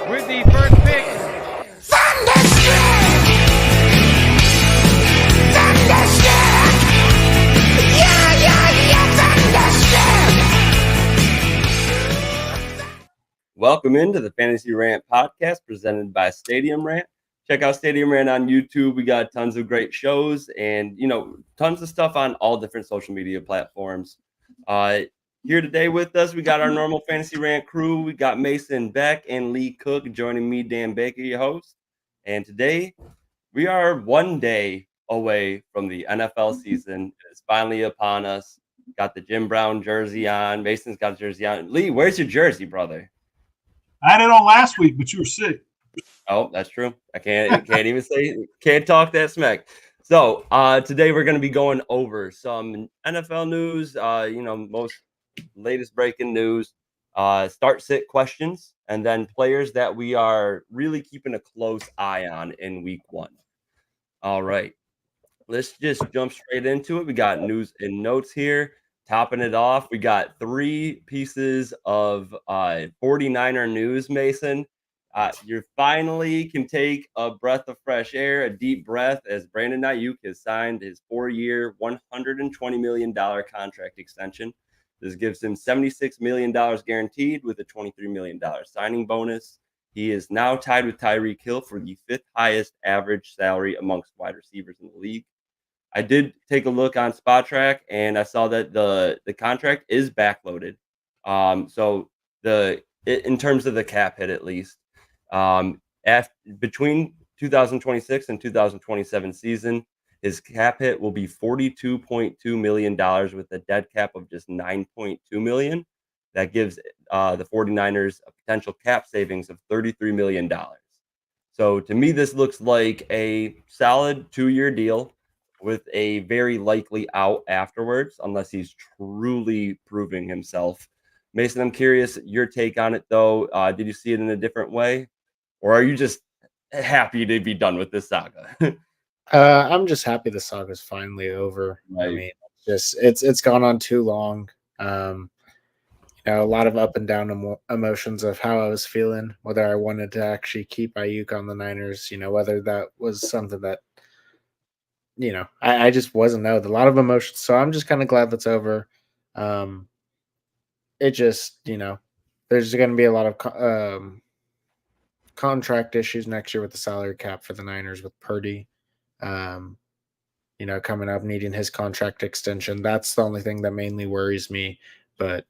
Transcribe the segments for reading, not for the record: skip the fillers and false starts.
with the first pick. Thunderstruck! Thunderstruck! Yeah, Thunderstruck! Welcome into the Fantasy Rant podcast presented by Stadium Rant. Check out Stadium Rant on YouTube. We got tons of great shows and, tons of stuff on all different social media platforms. Here today with us, we got our normal Fantasy Rant crew. We got Mason Beck and Lee Cook joining me, Dan Baker, your host. And today, we are one day away from the NFL season. It's finally upon us. Got the Jim Brown jersey on. Mason's got a jersey on. Lee, where's your jersey, brother? I had it on last week, but you were sick. Oh, that's true. I can't even can't talk that smack. So today we're going to be going over some NFL news, most latest breaking news, start sit questions, and then players that we are really keeping a close eye on in week one. All right, let's just jump straight into it. We got news and notes here. Topping it off, we got three pieces of 49er news, Mason. You finally can take a breath of fresh air, a deep breath, as Brandon Ayuk has signed his 4-year, $120 million contract extension. This gives him $76 million guaranteed with a $23 million signing bonus. He is now tied with Tyreek Hill for the fifth highest average salary amongst wide receivers in the league. I did take a look on SpotTrack, and I saw that the contract is backloaded. So in terms of the cap hit, at least, between 2026 and 2027 season, his cap hit will be $42.2 million with a dead cap of just $9.2 million. That gives the 49ers a potential cap savings of $33 million. So to me, this looks like a solid 2-year deal with a very likely out afterwards, unless he's truly proving himself. Mason, I'm curious your take on it, though. Did you see it in a different way? Or are you just happy to be done with this saga? I'm just happy the saga's finally over. Right. I mean, it's gone on too long. A lot of up and down emotions of how I was feeling, whether I wanted to actually keep Ayuk on the Niners, whether that was something that, I just wasn't know. A lot of emotions. So I'm just kind of glad that's over. It just, there's going to be a lot of contract issues next year with the salary cap for the Niners with Purdy. Coming up, needing his contract extension. That's the only thing that mainly worries me. But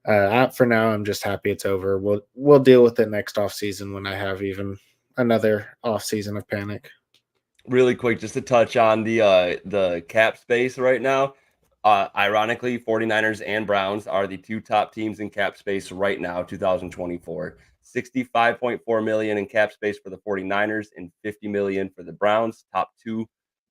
for now, I'm just happy it's over. We'll deal with it next offseason when I have even another offseason of panic. Really quick, just to touch on the cap space right now. Ironically, 49ers and Browns are the two top teams in cap space right now, 2024. $65.4 million in cap space for the 49ers and $50 million for the Browns. Top two.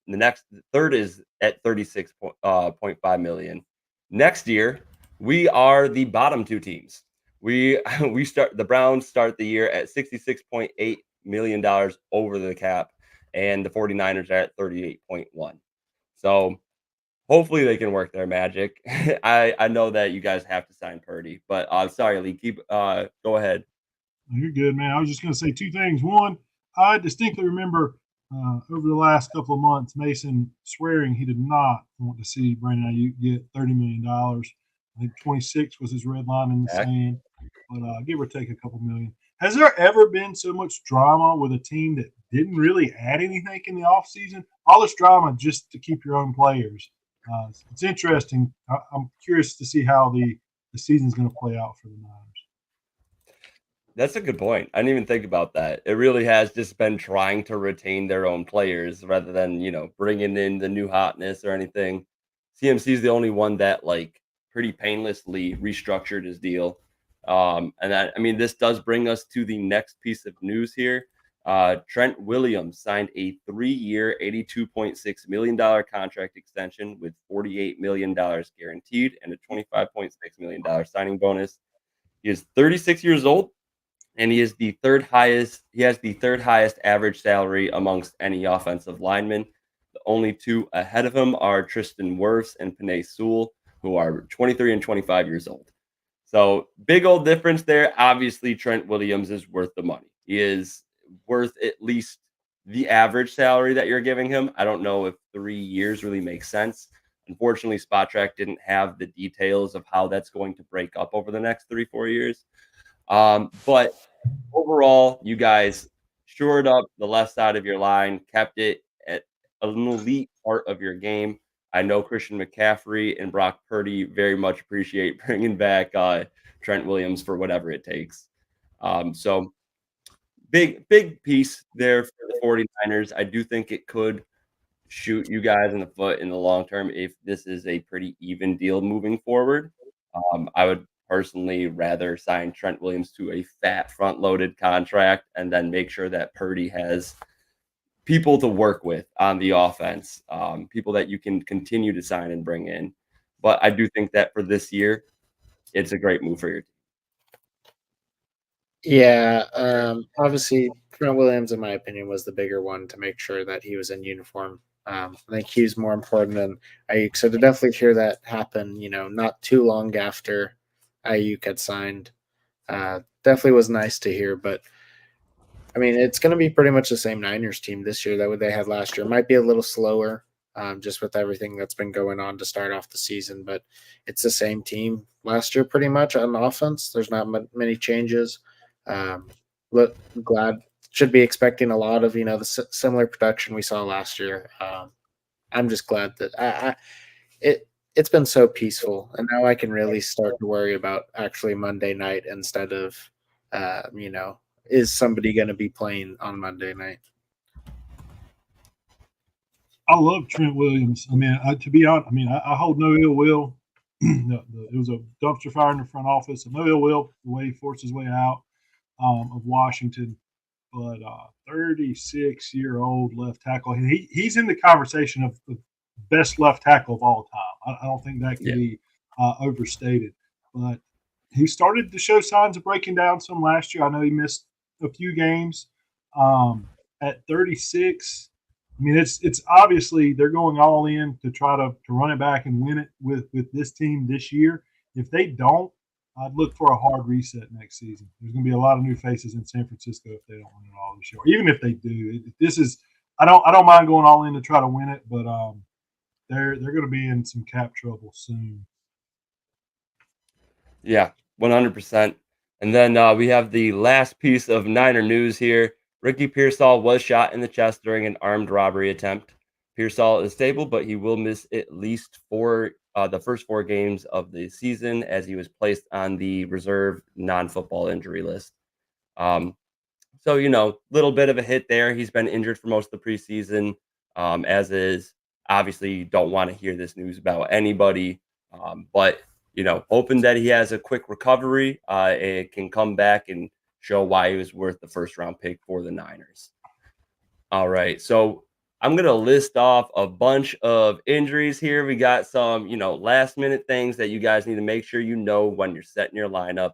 The third is at $36.5 million. Next year, we are the bottom two teams. The Browns start the year at $66.8 million over the cap, and the 49ers are at 38.1. So hopefully they can work their magic. I know that you guys have to sign Purdy, but sorry, Lee, go ahead. You're good, man. I was just going to say two things. One, I distinctly remember over the last couple of months, Mason swearing he did not want to see Brandon Ayuk get $30 million. I think 26 was his red line in the sand, but give or take a couple million. Has there ever been so much drama with a team that didn't really add anything in the offseason? All this drama just to keep your own players. It's interesting. I'm curious to see how the season's going to play out for the Niners. That's a good point. I didn't even think about that. It really has just been trying to retain their own pplayers rather than, bringing in the new hotness or anything. CMC is the only one that pretty painlessly restructured his deal. This does bring us to the next piece of news here. Trent Williams signed a 3-year, $82.6 million contract extension with $48 million guaranteed and a $25.6 million signing bonus. He is 36 years old, and he has the third highest average salary amongst any offensive lineman. The only two ahead of him are Tristan Wirfs and Penei Sewell, who are 23 and 25 years old. So big old difference there. Obviously, Trent Williams is worth the money. He is worth at least the average salary that you're giving him. I don't know if 3 years really makes sense. Unfortunately, Spot Track didn't have the details of how that's going to break up over the next 3-4 years. But overall, you guys shored up the left side of your line, kept it at an elite part of your game. I know Christian McCaffrey and Brock Purdy very much appreciate bringing back Trent Williams for whatever it takes. So big piece there for the 49ers. I do think it could shoot you guys in the foot in the long term if this is a pretty even deal moving forward. I would personally rather sign Trent Williams to a fat front loaded contract and then make sure that Purdy has people to work with on the offense, people that you can continue to sign and bring in. But I do think that for this year, it's a great move for your team. Yeah, obviously, Trent Williams, in my opinion, was the bigger one to make sure that he was in uniform. I think he's more important than Ayuk. So to definitely hear that happen, not too long after Ayuk had signed, definitely was nice to hear. But I mean, it's going to be pretty much the same Niners team this year that they had last year. It might be a little slower, just with everything that's been going on to start off the season, but it's the same team last year pretty much on offense. There's not many changes. Look, glad should be expecting a lot of the similar production we saw last year. I'm just glad that it's been so peaceful, and now I can really start to worry about actually Monday night instead of is somebody going to be playing on Monday night? I love Trent Williams. I mean, to be honest, I hold no ill will. It was a dumpster fire in the front office, and no ill will the way he forced his way out of Washington. But 36-year-old left tackle, and he's in the conversation of the best left tackle of all time. I don't think that can be overstated. But he started to show signs of breaking down some last year. I know he missed a few games. At 36, I mean, it's obviously they're going all in to try to run it back and win it with this team this year. If they don't, I'd look for a hard reset next season. There's going to be a lot of new faces in San Francisco if they don't win it all this year. Even if they do, I don't mind going all in to try to win it, but they're going to be in some cap trouble soon. Yeah, 100%. And then we have the last piece of Niner news here. Ricky Pearsall was shot in the chest during an armed robbery attempt. Pearsall is stable, but he will miss at least the first 4 games of the season as he was placed on the reserve non-football injury list. So, little bit of a hit there. He's been injured for most of the preseason, as is. Obviously, you don't want to hear this news about anybody, but hoping that he has a quick recovery, it can come back and show why he was worth the first-round pick for the Niners. All right, so I'm going to list off a bunch of injuries here. We got some, last-minute things that you guys need to make sure you know when you're setting your lineup.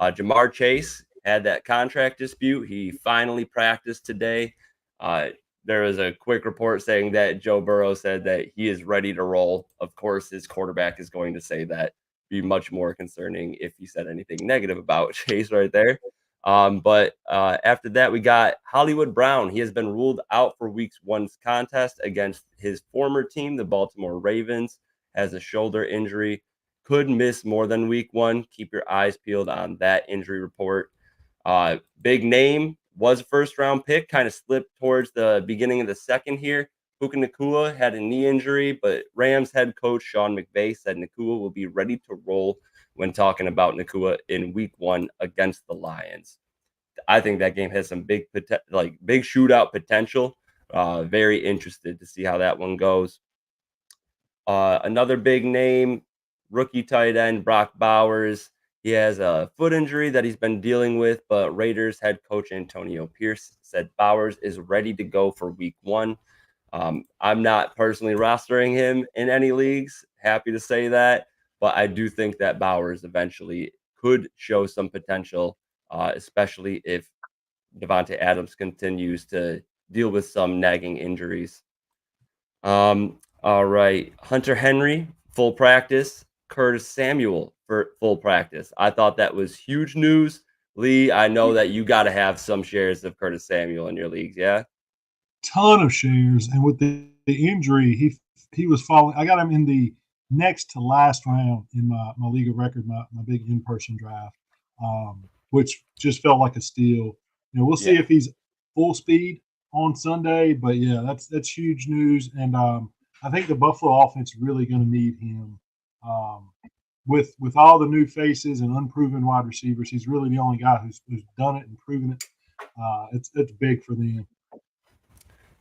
Jamar Chase had that contract dispute. He finally practiced today. There was a quick report saying that Joe Burrow said that he is ready to roll. Of course, his quarterback is going to say that. Be much more concerning if he said anything negative about Chase right there. But after that, we got Hollywood Brown. He has been ruled out for Week 1's contest against his former team, the Baltimore Ravens, has a shoulder injury. Could miss more than Week 1. Keep your eyes peeled on that injury report. Big name, was a first-round pick, kind of slipped towards the beginning of the second here. Puka Nacua had a knee injury, but Rams head coach Sean McVay said Nacua will be ready to roll when talking about Nacua in Week 1 against the Lions. I think that game has some big shootout potential. Very interested to see how that one goes. Another big name, rookie tight end Brock Bowers. He has a foot injury that he's been dealing with, but Raiders head coach Antonio Pierce said Bowers is ready to go for Week 1. I'm not personally rostering him in any leagues. Happy to say that. But I do think that Bowers eventually could show some potential, especially if Devontae Adams continues to deal with some nagging injuries. All right. Hunter Henry, full practice. Curtis Samuel for full practice. I thought that was huge news. Lee, I know that you got to have some shares of Curtis Samuel in your leagues, yeah? Ton of shares, and with the injury, he was falling. I got him in the next to last round in my league of record, my big in person draft, which just felt like a steal. We'll see Yeah. if he's full speed on Sunday, but yeah, that's huge news, and I think the Buffalo offense really going to need him. Um, with all the new faces and unproven wide receivers, he's really the only guy who's done it and proven it. It's big for them.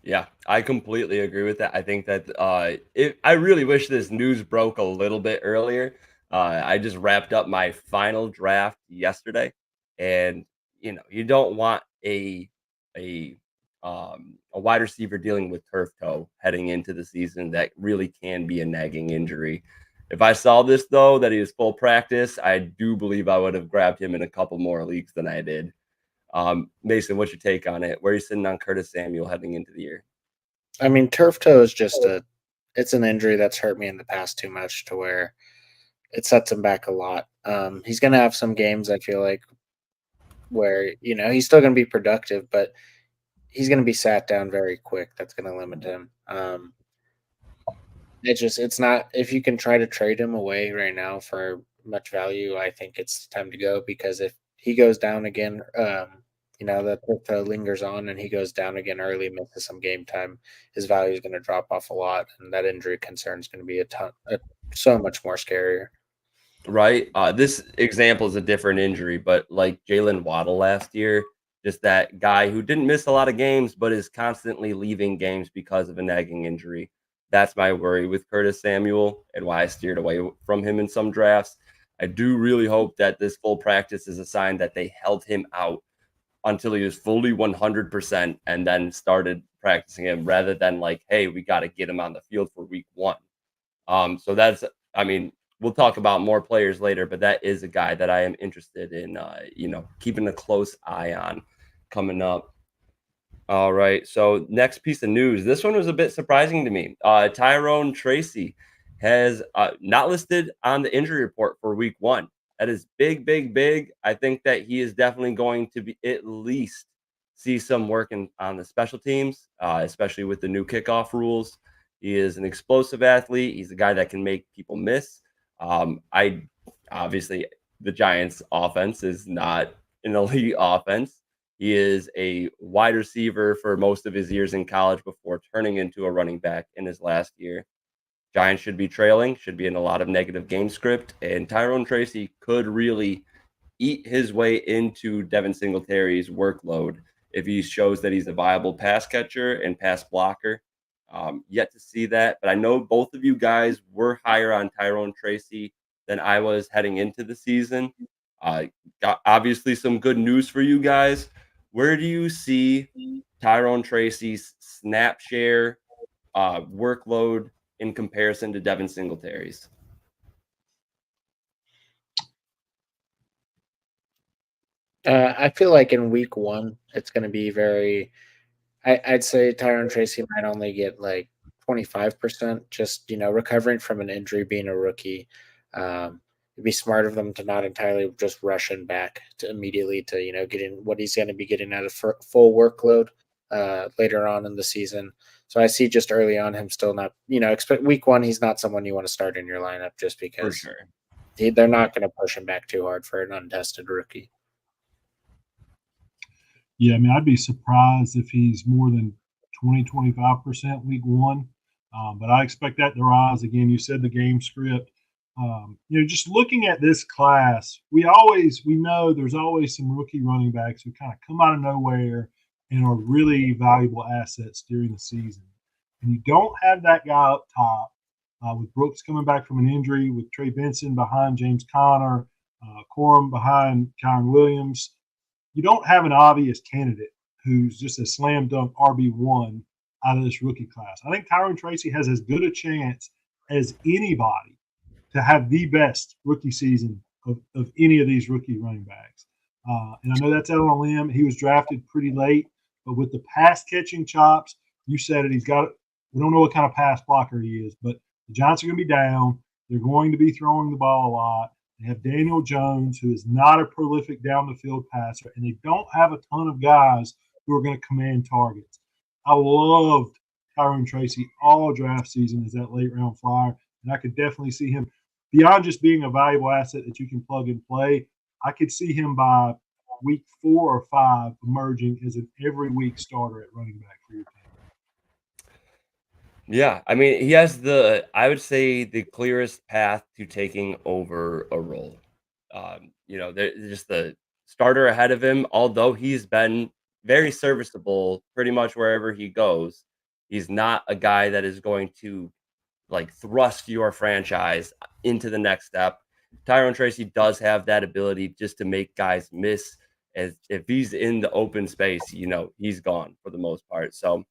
Yeah, I completely agree with that. I think that I really wish this news broke a little bit earlier. I just wrapped up my final draft yesterday, and you don't want a a wide receiver dealing with turf toe heading into the season. That really can be a nagging injury. If I saw this though, that he was full practice, I do believe I would have grabbed him in a couple more leagues than I did. Mason, what's your take on it? Where are you sitting on Curtis Samuel heading into the year? I mean, turf toe is just it's an injury that's hurt me in the past too much to where it sets him back a lot. He's going to have some games, I feel like, where, he's still going to be productive, but he's going to be sat down very quick. That's going to limit him. It's not, if you can try to trade him away right now for much value, I think it's time to go, because if he goes down again, the turf toe lingers on and he goes down again early, misses some game time, his value is going to drop off a lot, and that injury concern is going to be so much more scarier. Right? This example is a different injury, but like Jalen Waddle last year, just that guy who didn't miss a lot of games, but is constantly leaving games because of a nagging injury. That's my worry with Curtis Samuel and why I steered away from him in some drafts. I do really hope that this full practice is a sign that they held him out until he was fully 100% and then started practicing him rather than like, hey, we got to get him on the field for week one. So that's, I mean, we'll talk about more players later, but that is a guy that I am interested in, keeping a close eye on coming up. All right. So next piece of news. This one was a bit surprising to me. Tyrone Tracy has not listed on the injury report for week one. That is big, big, big. I think that he is definitely going to be at least see some work on the special teams, especially with the new kickoff rules. He is an explosive athlete. He's a guy that can make people miss. I obviously the Giants' offense is not an elite offense. He is a wide receiver for most of his years in college before turning into a running back in his last year. Giants should be trailing, should be in a lot of negative game script, and Tyrone Tracy could really eat his way into Devin Singletary's workload if he shows that he's a viable pass catcher and pass blocker. Yet to see that, but I know both of you guys were higher on Tyrone Tracy than I was heading into the season. Got obviously some good news for you guys. Where do you see Tyrone Tracy's snap share workload in comparison to Devin Singletary's? I feel like in week one, it's going to be I'd say Tyrone Tracy might only get like 25%, just, recovering from an injury, being a rookie. It'd be smart of them to not entirely just rush him back to immediately to, getting what he's going to be getting at a full workload later on in the season. So I see just early on him still not, expect week one, he's not someone you want to start in your lineup just For because sure. they're not going to push him back too hard for an untested rookie. Yeah, I mean, I'd be surprised if he's more than 20-25% week one. But I expect that to rise. Again, you said the game script. Just looking at this class, we know there's always some rookie running backs who kind of come out of nowhere and are really valuable assets during the season. And you don't have that guy up top with Brooks coming back from an injury, with Trey Benson behind James Conner, Corum behind Kyron Williams. You don't have an obvious candidate who's just a slam dunk RB1 out of this rookie class. I think Tyrone Tracy has as good a chance as anybody to have the best rookie season of any of these rookie running backs. And I know that's out on a limb. He was drafted pretty late, but with the pass catching chops, you said it. We don't know what kind of pass blocker he is, but the Giants are going to be down. They're going to be throwing the ball a lot. They have Daniel Jones, who is not a prolific down the field passer, and they don't have a ton of guys who are going to command targets. I loved Tyrone Tracy all draft season as that late round flyer, and I could definitely see him beyond just being a valuable asset that you can plug and play. I could see him by week 4 or 5 emerging as an every week starter at running back for your team. Yeah, I mean, he has I would say, the clearest path to taking over a role. There's just the starter ahead of him, although he's been very serviceable pretty much wherever he goes. He's not a guy that is going to like thrust your franchise into the next step. Tyrone Tracy does have that ability just to make guys miss. As if he's in the open space, he's gone for the most part. So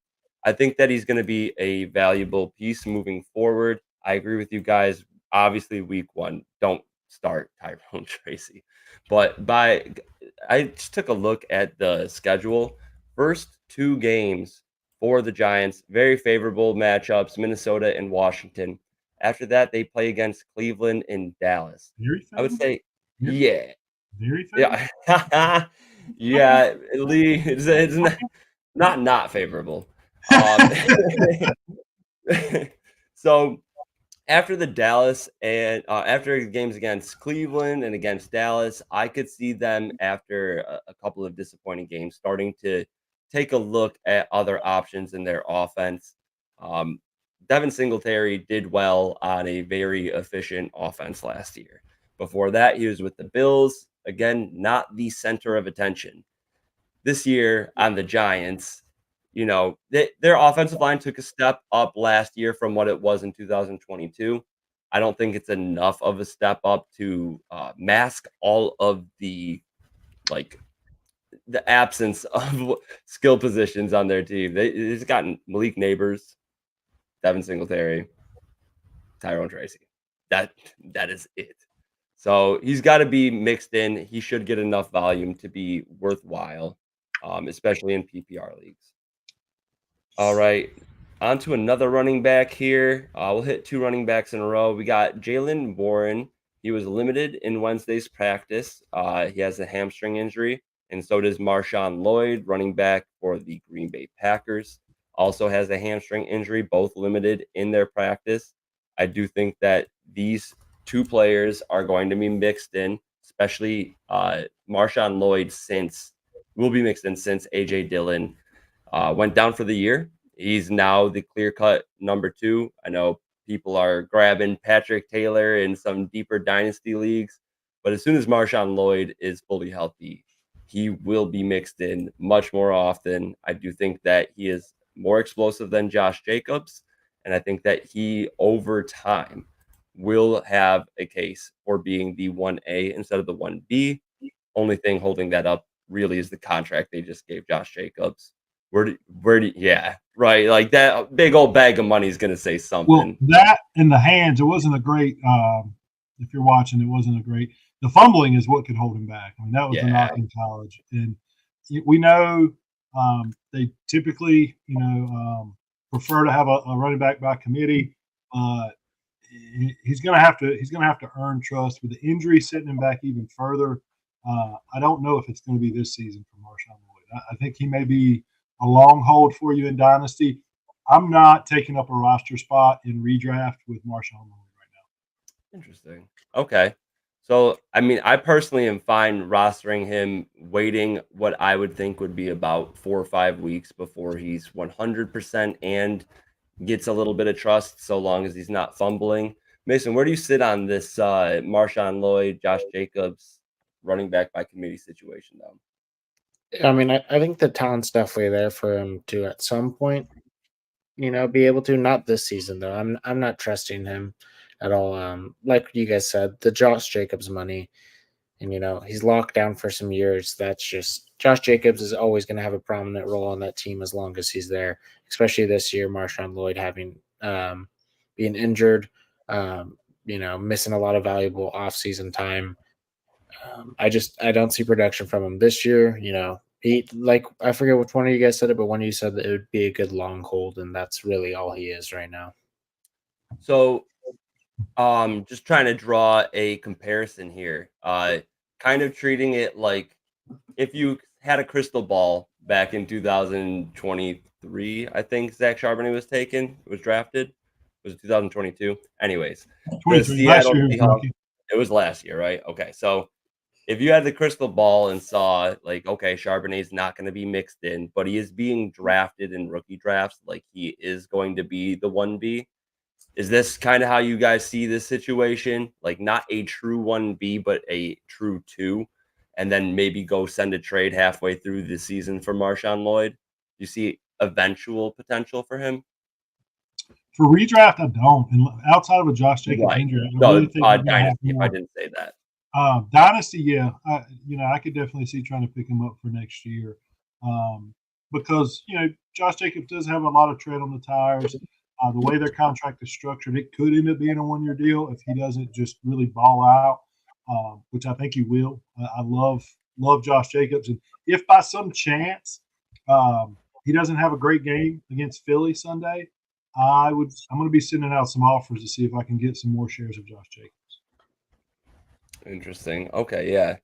I think that he's going to be a valuable piece moving forward. I agree with you guys. Obviously, week 1, don't start Tyrone Tracy. But I just took a look at the schedule. First 2 games for the Giants, very favorable matchups, Minnesota and Washington. After that, they play against Cleveland and Dallas. Very I would favorable. say, yeah, Very favorable. yeah, yeah. Lee, it's not favorable. Um, so after the Dallas and after games against Cleveland and against Dallas, I could see them after a couple of disappointing games starting to take a look at other options in their offense. Um, Devin Singletary did well on a very efficient offense last year. Before that, he was with the Bills. Again, not the center of attention. This year on the Giants, their offensive line took a step up last year from what it was in 2022. I don't think it's enough of a step up to mask all of like the absence of skill positions on their team. They've gotten Malik Neighbors, Devin Singletary, Tyrone Tracy. That is it. So he's got to be mixed in. He should get enough volume to be worthwhile, especially in PPR leagues. All right. On to another running back here. We'll hit 2 running backs in a row. We got Jalen Warren. He was limited in Wednesday's practice. He has a hamstring injury, and so does Marshawn Lloyd, running back for the Green Bay Packers. Also has a hamstring injury, both limited in their practice. I do think that these 2 players are going to be mixed in, especially Marshawn Lloyd will be mixed in since A.J. Dillon went down for the year. He's now the clear-cut number 2. I know people are grabbing Patrick Taylor in some deeper dynasty leagues, but as soon as Marshawn Lloyd is fully healthy, he will be mixed in much more often. I do think that he is more explosive than Josh Jacobs, and I think that he, over time, will have a case for being the 1A instead of the 1B. Only thing holding that up really is the contract they just gave Josh Jacobs. Yeah, right. Like that big old bag of money is going to say something. Well, that in the hands, it wasn't a great. If you're watching, it wasn't a great. The fumbling is what could hold him back. I mean, that was the knock in college, and we know they typically, prefer to have a running back by committee. He's going to have to earn trust. With the injury setting him back even further, I don't know if it's going to be this season for Marshawn Lloyd. I think he may be a long hold for you in Dynasty. I'm not taking up a roster spot in redraft with Marshawn Lloyd right now. Interesting. Okay. So, I mean, I personally am fine rostering him, waiting what I would think would be about 4 or 5 weeks before he's 100% and gets a little bit of trust, so long as he's not fumbling. Mason, where do you sit on this Marshawn Lloyd, Josh Jacobs running back by committee situation, though? I mean, I think the talent's definitely there for him to at some point, be able to. Not this season though. I'm not trusting him at all. Like you guys said, the Josh Jacobs money, and he's locked down for some years. That's just Josh Jacobs is always going to have a prominent role on that team as long as he's there. Especially this year, Marshawn Lloyd having being injured, missing a lot of valuable offseason time. I don't see production from him this year. He, like, I forget which one of you guys said it, but one of you said that it would be a good long hold, and that's really all he is right now. So Just trying to draw a comparison here. Kind of treating it like if you had a crystal ball back in 2023, I think Zach Charbonnet was drafted. Was it 2022? Anyways, the 23 last Seattle year he was Seahawks. rookie. It was last year, right? Okay, so if you had the crystal ball and saw like, okay, Charbonnet's not going to be mixed in, but he is being drafted in rookie drafts, like he is going to be the 1B. Is this kind of how you guys see this situation? Like not a true 1B, but a true 2, and then maybe go send a trade halfway through the season for Marshawn Lloyd? Do you see eventual potential for him? For redraft, I don't. And outside of a Josh Jacobs Right. injury, I No, really think he's going to have dynasty, if I more. didn't say that. Dynasty, yeah, I could definitely see trying to pick him up for next year, because Josh Jacobs does have a lot of tread on the tires. The way their contract is structured, it could end up being a 1-year deal if he doesn't just really ball out, which I think he will. I love Josh Jacobs, and if by some chance he doesn't have a great game against Philly Sunday, I'm going to be sending out some offers to see if I can get some more shares of Josh Jacobs. Interesting. Okay, yeah.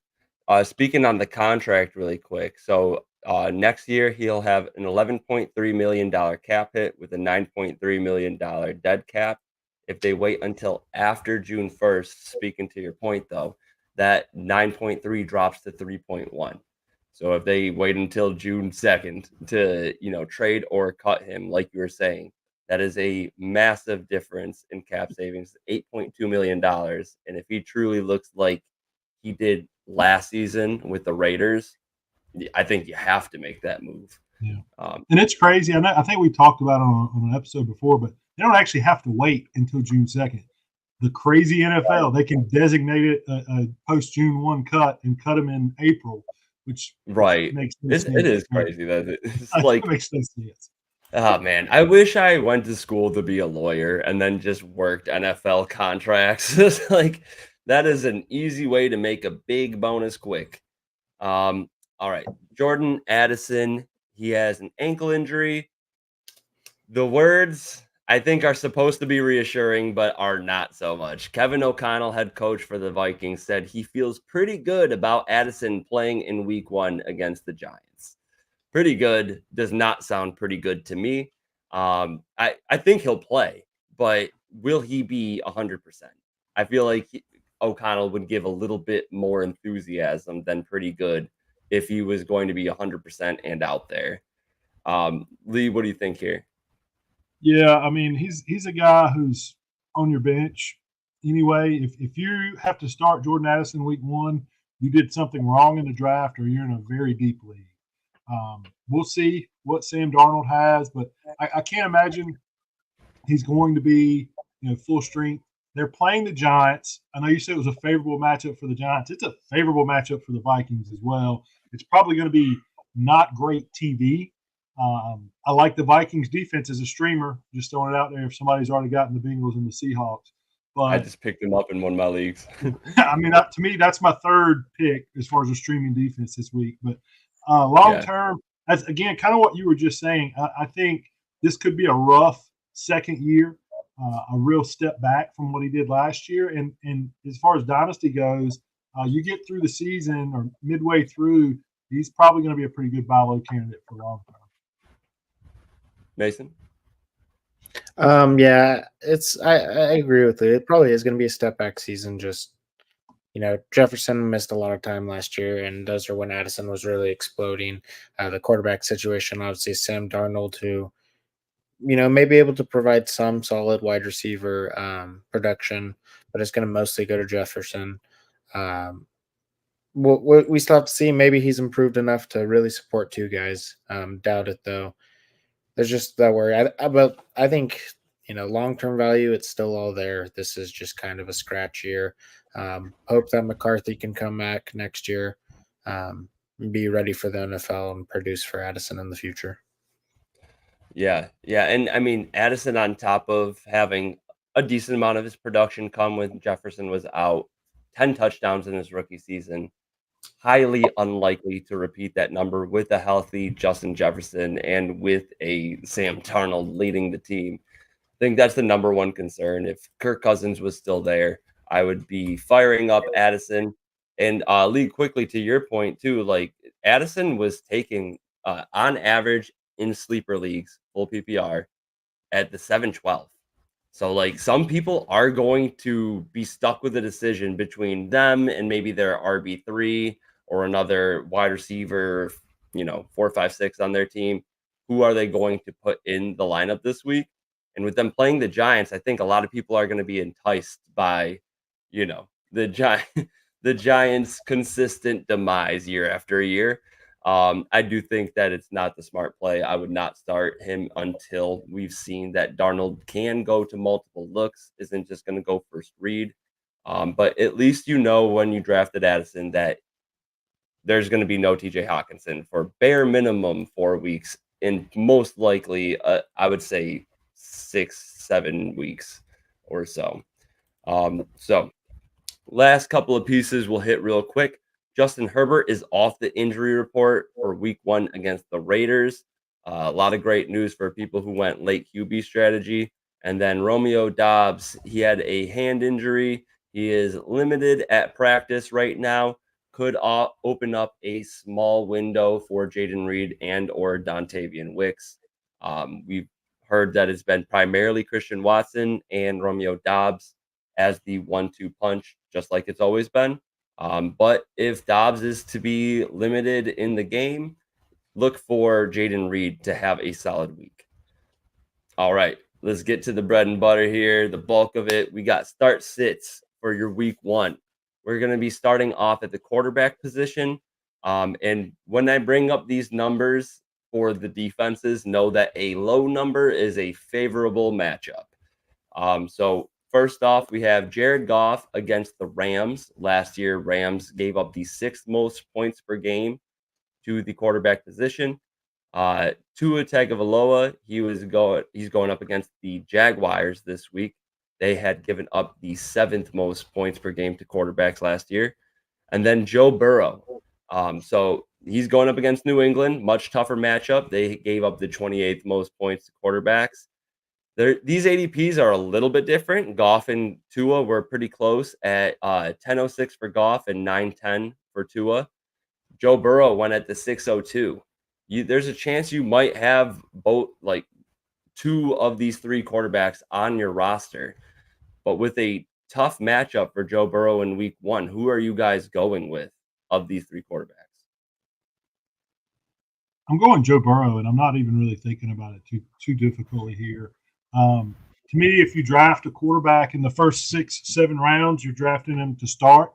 Speaking on the contract really quick. So next year he'll have an $11.3 million cap hit with a $9.3 million dead cap. If they wait until after June 1st, speaking to your point though, that 9.3 drops to 3.1. So if they wait until June 2nd to, trade or cut him, like you were saying, that is a massive difference in cap savings, $8.2 million. And if he truly looks like he did last season with the Raiders, I think you have to make that move. Yeah. And it's crazy. I think we talked about it on an episode before, but they don't actually have to wait until June 2nd. The crazy NFL, they can designate it a post June 1 cut and cut them in April, which makes no sense. It is crazy that it's It makes no sense. Oh man, I wish I went to school to be a lawyer and then just worked NFL contracts. It's like that is an easy way to make a big bonus quick. All right, Jordan Addison, he has an ankle injury. The words I think are supposed to be reassuring, but are not so much. Kevin O'Connell, head coach for the Vikings, said he feels pretty good about Addison playing in week 1 against the Giants. Pretty good does not sound pretty good to me. I think he'll play, but will he be 100%? I feel like O'Connell would give a little bit more enthusiasm than pretty good if he was going to be 100% and out there. Lee, what do you think here? Yeah, I mean he's a guy who's on your bench anyway. If you have to start Jordan Addison week 1, you did something wrong in the draft, or you're in a very deep league. We'll see what Sam Darnold has, but I can't imagine he's going to be full strength. They're playing the Giants. I know you said it was a favorable matchup for the Giants. It's a favorable matchup for the Vikings as well. It's probably going to be not great TV. I like the Vikings defense as a streamer. Just throwing it out there if somebody's already gotten the Bengals and the Seahawks. But I just picked him up in one of my leagues. I mean, to me, that's my third pick as far as a streaming defense this week. But long term, as again, kind of what you were just saying, I think this could be a rough second year, a real step back from what he did last year. And as far as dynasty goes, you get through the season or midway through, he's probably going to be a pretty good buy low candidate for long term. Mason? Yeah, I agree with it. It probably is going to be a step back season. Just Jefferson missed a lot of time last year, and those are when Addison was really exploding. The quarterback situation, obviously, Sam Darnold, who may be able to provide some solid wide receiver production, but it's going to mostly go to Jefferson. We still have to see. Maybe he's improved enough to really support 2 guys. Doubt it though. There's just that worry. But I think long-term value, it's still all there. This is just kind of a scratch year. Hope that McCarthy can come back next year, be ready for the NFL and produce for Addison in the future. Yeah. And I mean, Addison, on top of having a decent amount of his production come when Jefferson was out, 10 touchdowns in his rookie season, highly unlikely to repeat that number with a healthy Justin Jefferson and with a Sam Darnold leading the team. think that's the number one concern. If Kirk Cousins was still there, I would be firing up Addison. And lead quickly to your point too. Like Addison was taking on average in sleeper leagues, full PPR, at the 7-12. So like some people are going to be stuck with a decision between them and maybe their RB3 or another wide receiver, 4, 5, 6 on their team. Who are they going to put in the lineup this week? And with them playing the Giants, I think a lot of people are going to be enticed by, the the Giants' consistent demise year after year. I do think that it's not the smart play. I would not start him until we've seen that Darnold can go to multiple looks, isn't just going to go first read. But at least when you drafted Addison that there's going to be no TJ Hawkinson for bare minimum 4 weeks, and most likely, I would say 6, 7 weeks or so. So last couple of pieces we'll hit real quick. Justin Herbert is off the injury report for week 1 against the Raiders. A lot of great news for people who went late QB strategy. And then Romeo Dobbs, he had a hand injury. He is limited at practice right now. Could open up a small window for Jaden Reed and or Dontavian Wicks. We've heard that it's been primarily Christian Watson and Romeo Dobbs as the 1-2 punch, just like it's always been. But if Dobbs is to be limited in the game, look for Jaden Reed to have a solid week. All right, let's get to the bread and butter here, the bulk of it. We got start sits for your week 1. We're going to be starting off at the quarterback position. And when I bring up these numbers for the defenses, know that a low number is a favorable matchup. So first off, we have Jared Goff against the Rams. Last year, Rams gave up the 6th most points per game to the quarterback position. Tua Tagovailoa, he's going up against the Jaguars this week. They had given up the 7th most points per game to quarterbacks last year. And then Joe Burrow. So he's going up against New England, much tougher matchup. They gave up the 28th most points to quarterbacks. These ADPs are a little bit different. Goff and Tua were pretty close at 10.06 for Goff and 9.10 for Tua. Joe Burrow went at the 6.02. There's a chance you might have both, like 2 of these 3 quarterbacks on your roster. But with a tough matchup for Joe Burrow in week 1, who are you guys going with of these 3 quarterbacks? I'm going Joe Burrow, and I'm not even really thinking about it too difficultly here. To me, if you draft a quarterback in the first 6, 7 rounds, you're drafting him to start.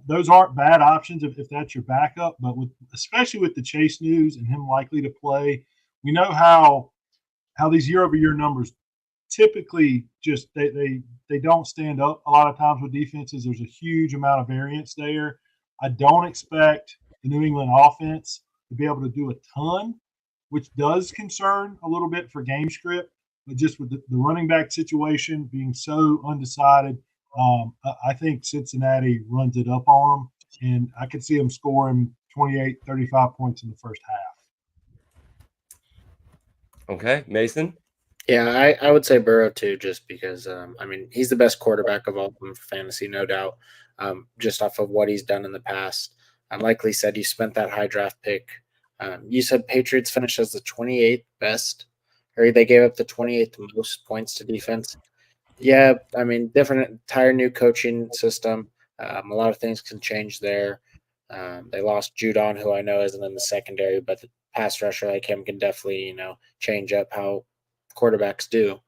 Those aren't bad options if that's your backup, but especially with the Chase news and him likely to play, we know how these year-over-year numbers typically just they don't stand up a lot of times with defenses. There's a huge amount of variance there. I don't expect the New England offense to be able to do a ton, which does concern a little bit for game script. But just with the running back situation being so undecided, I think Cincinnati runs it up on them, and I could see them scoring 28, 35 points in the first half. Okay, Mason? Yeah, I would say Burrow too, just because he's the best quarterback of all of them for fantasy, no doubt. Just off of what he's done in the past. Likely said you spent that high draft pick. You said Patriots finished as the 28th best, or they gave up the 28th most points to defense. Yeah, different, entire new coaching system. A lot of things can change there. They lost Judon, who I know isn't in the secondary, but the pass rusher like him can definitely, change up how quarterbacks do.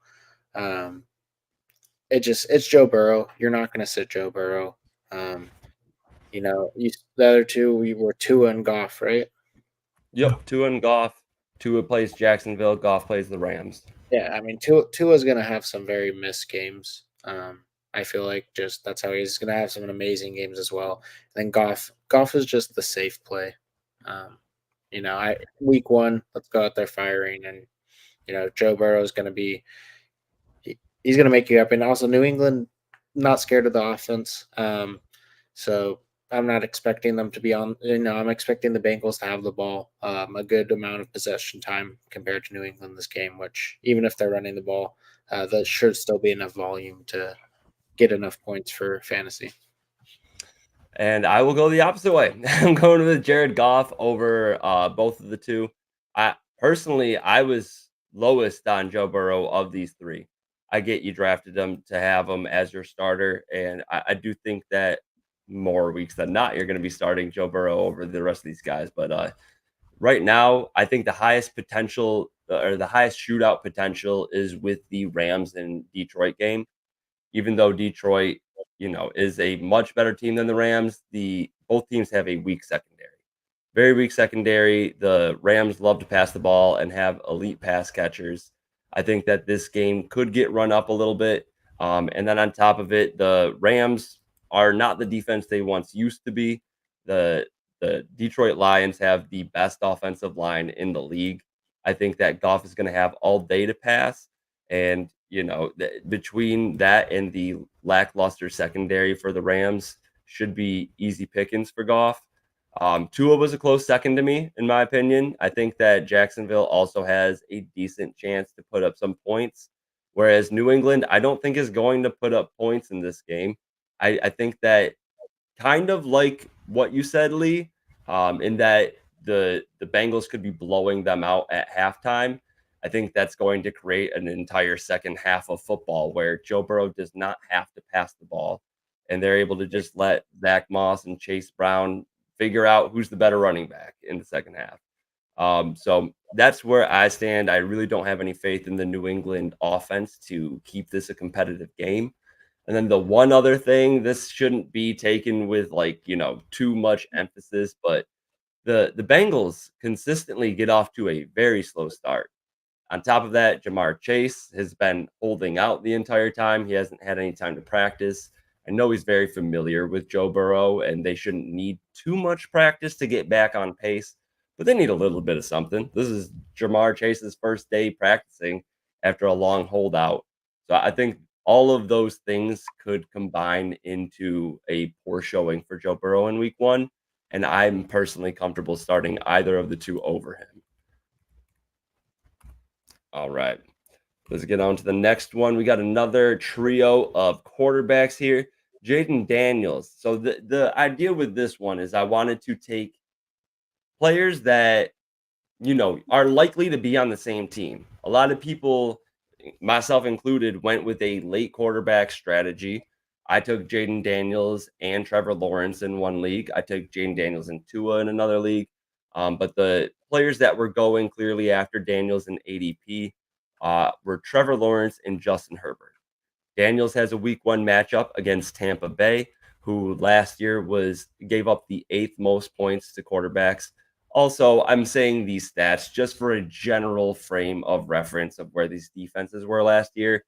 It's Joe Burrow. You're not going to sit Joe Burrow. The other 2, we were Tua and Goff, right? Yep, Tua and Goff. Tua plays Jacksonville. Goff plays the Rams. Yeah, Tua's going to have some very missed games. I feel like just that's how he's going to have some amazing games as well. And then Goff is just the safe play. Week 1, let's go out there firing, and Joe Burrow is going to be he's going to make you up. And also New England, not scared of the offense. So I'm not expecting them to be on. I'm expecting the Bengals to have the ball a good amount of possession time compared to New England this game. Which even if they're running the ball, that should still be enough volume to get enough points for fantasy. And I will go the opposite way. I'm going with Jared Goff over both of the two. I was lowest on Joe Burrow of these three. I get you drafted him to have him as your starter, and I do think that more weeks than not you're going to be starting Joe Burrow over the rest of these guys. But right now, I think the highest potential or the highest shootout potential is with the Rams and Detroit game. Even though Detroit, is a much better team than the Rams, the both teams have a weak secondary. Very weak secondary. The Rams love to pass the ball and have elite pass catchers. I think that this game could get run up a little bit. And then on top of it, the Rams are not the defense they once used to be. The the Detroit Lions have the best offensive line in the league. I think that Goff is going to have all day to pass. And, between that and the lackluster secondary for the Rams should be easy pickings for Goff. Tua was a close second to me, in my opinion. I think that Jacksonville also has a decent chance to put up some points, whereas New England, I don't think is going to put up points in this game. I think that kind of like what you said, Lee, in that the Bengals could be blowing them out at halftime. I think that's going to create an entire second half of football where Joe Burrow does not have to pass the ball, and they're able to just let Zach Moss and Chase Brown figure out who's the better running back in the second half. So that's where I stand. I really don't have any faith in the New England offense to keep this a competitive game. And then the one other thing, this shouldn't be taken with too much emphasis, but the Bengals consistently get off to a very slow start. On top of that, Jamar Chase has been holding out the entire time. He hasn't had any time to practice. I know he's very familiar with Joe Burrow, and they shouldn't need too much practice to get back on pace, but they need a little bit of something. This is Jamar Chase's first day practicing after a long holdout. So I think all of those things could combine into a poor showing for Joe Burrow in week one. And I'm personally comfortable starting either of the two over him. All right. Let's get on to the next one. We got another trio of quarterbacks here. Jaden Daniels. So the idea with this one is I wanted to take players that, are likely to be on the same team. A lot of people, myself included, went with a late quarterback strategy. I took Jaden Daniels and Trevor Lawrence in one league. I took Jaden Daniels and Tua in another league. But the players that were going clearly after Daniels and ADP were Trevor Lawrence and Justin Herbert. Daniels has a week one matchup against Tampa Bay, who last year gave up the 8th most points to quarterbacks. Also, I'm saying these stats just for a general frame of reference of where these defenses were last year.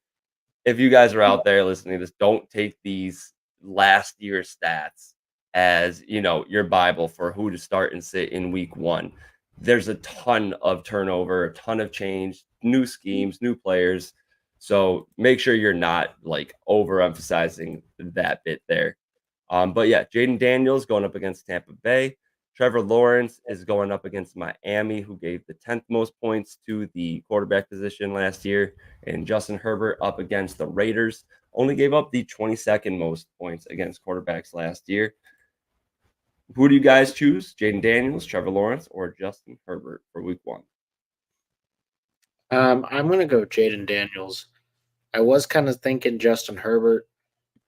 If you guys are out there listening to this, don't take these last year's stats as, your Bible for who to start and sit in week one. There's a ton of turnover, a ton of change, new schemes, new players. So make sure you're not overemphasizing that bit there. But yeah, Jaden Daniels going up against Tampa Bay. Trevor Lawrence is going up against Miami, who gave the 10th most points to the quarterback position last year. And Justin Herbert up against the Raiders, only gave up the 22nd most points against quarterbacks last year. Who do you guys choose? Jaden Daniels, Trevor Lawrence, or Justin Herbert for week one? I'm going to go Jaden Daniels. I was kind of thinking Justin Herbert,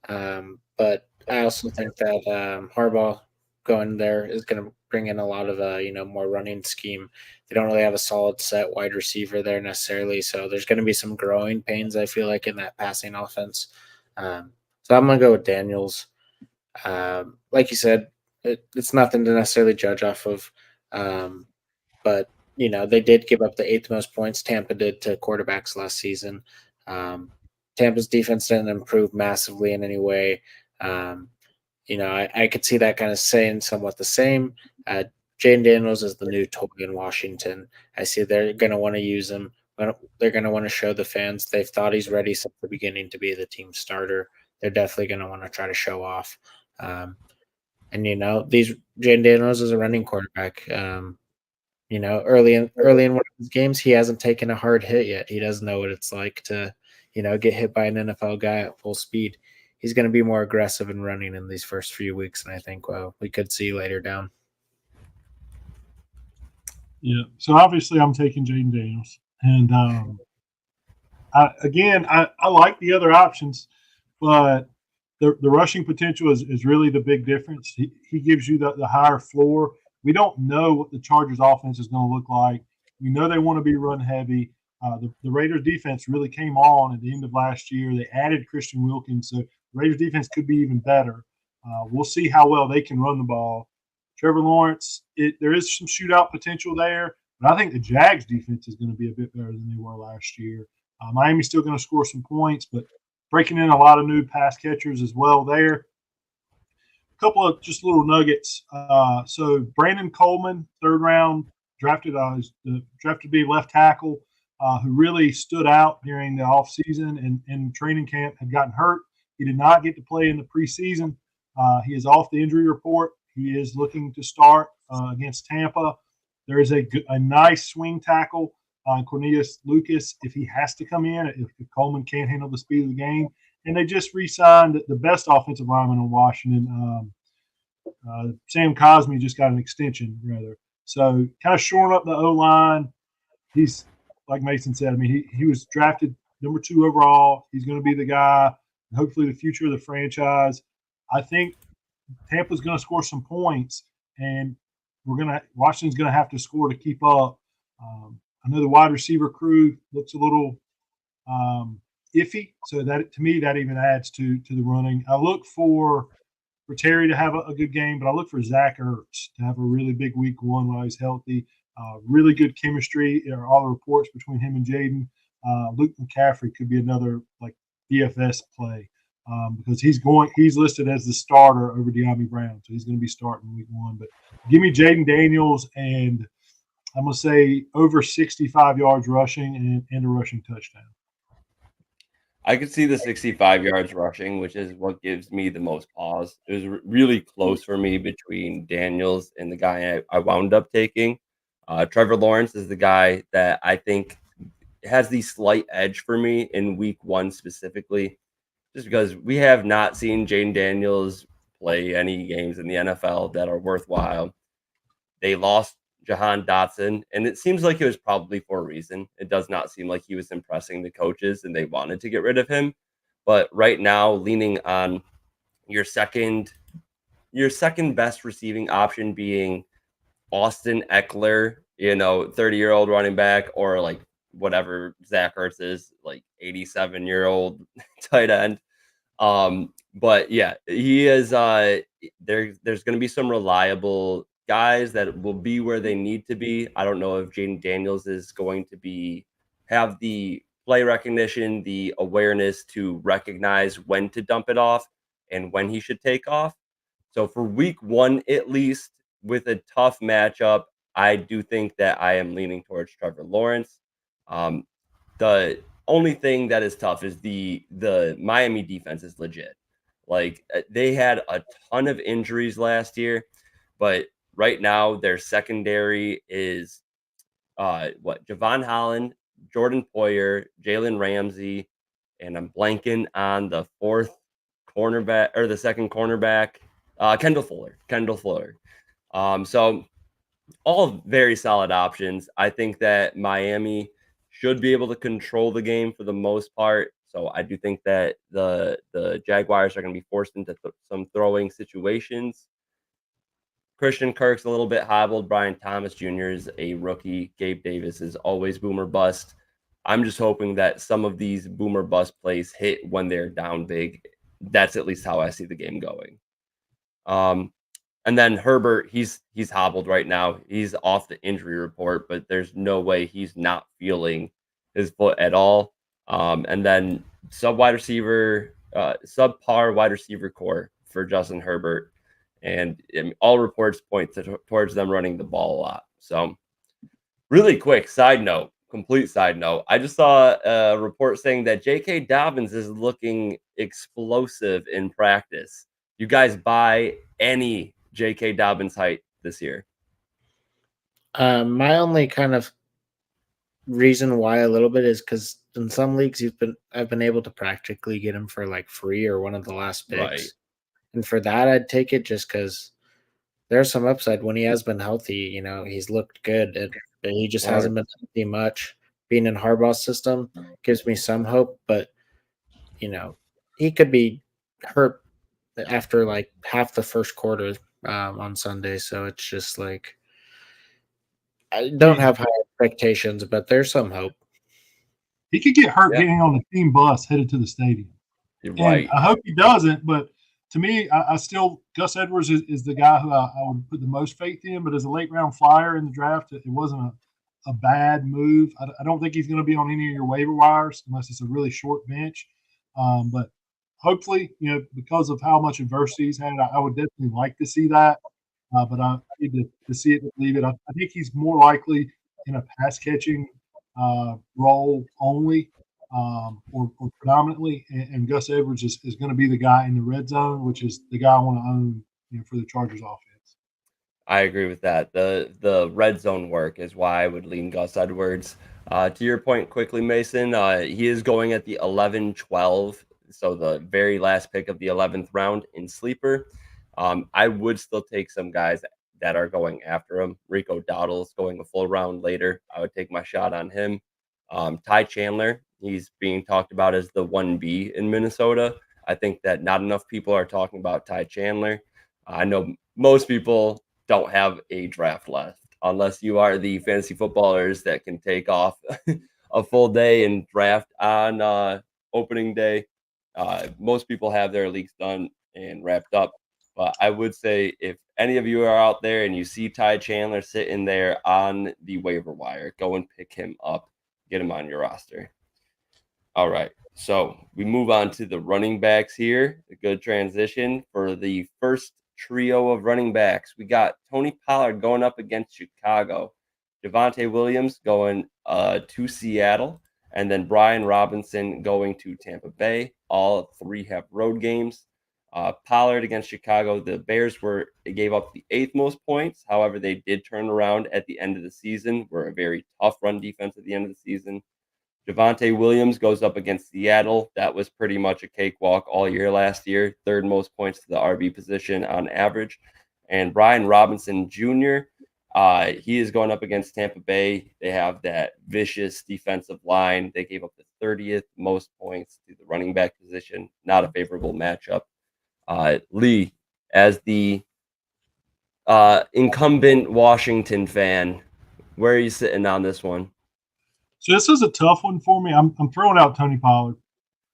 but I also think that Harbaugh going there is going to bring in a lot of more running scheme. They don't really have a solid set wide receiver there necessarily, so there's going to be some growing pains, I feel like, in that passing offense. So I'm going to go with Daniels. Like you said, it's nothing to necessarily judge off of, but they did give up the 8th most points. Tampa did to quarterbacks last season. Tampa's defense didn't improve massively in any way. I could see that kind of saying somewhat the same. Jaden Daniels is the new toy in Washington. I see they're going to want to use him. They're going to want to show the fans they've thought he's ready since the beginning to be the team starter. They're definitely going to want to try to show off. These Jaden Daniels is a running quarterback. Early in one of his games, he hasn't taken a hard hit yet. He doesn't know what it's like to, get hit by an NFL guy at full speed. He's going to be more aggressive in running in these first few weeks, and I think we could see later down. Yeah. So obviously, I'm taking Jaden Daniels, and I like the other options, but the rushing potential is really the big difference. He gives you the higher floor. We don't know what the Chargers offense is going to look like. We know they want to be run heavy. The Raiders defense really came on at the end of last year. They added Christian Wilkins, so the Raiders defense could be even better. We'll see how well they can run the ball. Trevor Lawrence, there is some shootout potential there, but I think the Jags defense is going to be a bit better than they were last year. Miami's still going to score some points, but breaking in a lot of new pass catchers as well there. A couple of just little nuggets. So Brandon Coleman, third round, drafted to be left tackle, who really stood out during the offseason and training camp, had gotten hurt. He did not get to play in the preseason. He is off the injury report. He is looking to start against Tampa. There is a nice swing tackle on Cornelius Lucas if he has to come in, if Coleman can't handle the speed of the game. And they just re-signed the best offensive lineman in Washington. Sam Cosmi just got an extension, rather. So kind of shoring up the O-line. He's, like Mason said, I mean, he was drafted number 2 overall. He's going to be the guy, hopefully the future of the franchise. I think Tampa's going to score some points, and Washington's going to have to score to keep up. I know the wide receiver crew looks a little iffy, so that to me that even adds to the running. I look for Terry to have a good game, but I look for Zach Ertz to have a really big week 1 while he's healthy. Really good chemistry. All the reports between him and Jaden. Luke McCaffrey could be another like DFS play because he's listed as the starter over De'Ami Brown, so he's going to be starting week 1. But give me Jaden Daniels, and I'm going to say over 65 yards rushing and a rushing touchdown. I could see the 65 yards rushing, which is what gives me the most pause. It was really close for me between Daniels and the guy I wound up taking. Trevor Lawrence is the guy that I think has the slight edge for me in week 1 specifically, just because we have not seen Jaden Daniels play any games in the NFL that are worthwhile. They lost Jahan Dotson, and it seems like it was probably for a reason. It does not seem like he was impressing the coaches and they wanted to get rid of him. But right now, leaning on your second best receiving option being Austin Eckler, 30-year-old running back, or like whatever Zach Ertz is, like 87-year-old tight end. But yeah, he is there's going to be some reliable guys that will be where they need to be. I don't know if Jaden Daniels is going to have the play recognition, the awareness to recognize when to dump it off and when he should take off. So for week 1, at least with a tough matchup, I do think that I am leaning towards Trevor Lawrence. The only thing that is tough is the Miami defense is legit. Like they had a ton of injuries last year, but right now their secondary is Javon Holland, Jordan Poyer, Jalen Ramsey, and I'm blanking on the 4th cornerback or the 2nd cornerback, Kendall Fuller. So all very solid options. I think that Miami should be able to control the game for the most part. So I do think that the Jaguars are going to be forced into some throwing situations. Christian Kirk's a little bit hobbled. Brian Thomas Jr. is a rookie. Gabe Davis is always boomer bust. I'm just hoping that some of these boomer bust plays hit when they're down big. That's at least how I see the game going. And then Herbert, he's hobbled right now. He's off the injury report, but there's no way he's not feeling his foot at all. And then subpar wide receiver core for Justin Herbert. And all reports point towards them running the ball a lot. So really quick complete side note. I just saw a report saying that J.K. Dobbins is looking explosive in practice. You guys buy any J.K. Dobbins height this year? My only kind of reason why a little bit is because in some leagues I've been able to practically get him for like free or one of the last Right. picks, and for that I'd take it just because there's some upside when he has been healthy. He's looked good, but he just Smart. hasn't been healthy much. Being in Harbaugh's system gives me some hope, but you know he could be hurt after like half the first quarter on Sunday. So it's just like I don't He, have high expectations, but there's some hope. he could get hurt Yeah. getting on the team bus headed to the stadium. You're And right. I hope he doesn't, but to me, I still Gus Edwards is the guy who I would put the most faith in. But as a late round flyer in the draft, it wasn't a bad move. I don't think he's going to be on any of your waiver wires unless it's a really short bench. But hopefully, because of how much adversity he's had, I would definitely like to see that. But I need to see it to believe it. I think he's more likely in a pass catching role only or predominantly. And Gus Edwards is going to be the guy in the red zone, which is the guy I want to own for the Chargers offense. I agree with that. The red zone work is why I would lean Gus Edwards. To your point quickly, Mason, he is going at the 11-12, so the very last pick of the 11th round in sleeper. I would still take some guys that are going after him. Rico Dowdle's going a full round later. I would take my shot on him. Ty Chandler, he's being talked about as the 1B in Minnesota. I think that not enough people are talking about Ty Chandler. I know most people don't have a draft left unless you are the fantasy footballers that can take off a full day and draft on opening day. Most people have their leagues done and wrapped up. But I would say if any of you are out there and you see Ty Chandler sitting there on the waiver wire, go and pick him up, get him on your roster. All right. So we move on to the running backs here. A good transition for the first trio of running backs. We got Tony Pollard going up against Chicago, Javonte Williams going to Seattle, and then Brian Robinson going to Tampa Bay. All three have road games. Pollard against Chicago. The Bears gave up the 8th most points. However, they did turn around at the end of the season. Were a very tough run defense at the end of the season. Javonte Williams goes up against Seattle. That was pretty much a cakewalk all year last year. 3rd most points to the RB position on average. And Brian Robinson Jr., he is going up against Tampa Bay. They have that vicious defensive line. They gave up the 30th most points to the running back position. Not a favorable matchup. Lee, as the incumbent Washington fan, where are you sitting on this one? So this is a tough one for me. I'm throwing out Tony Pollard.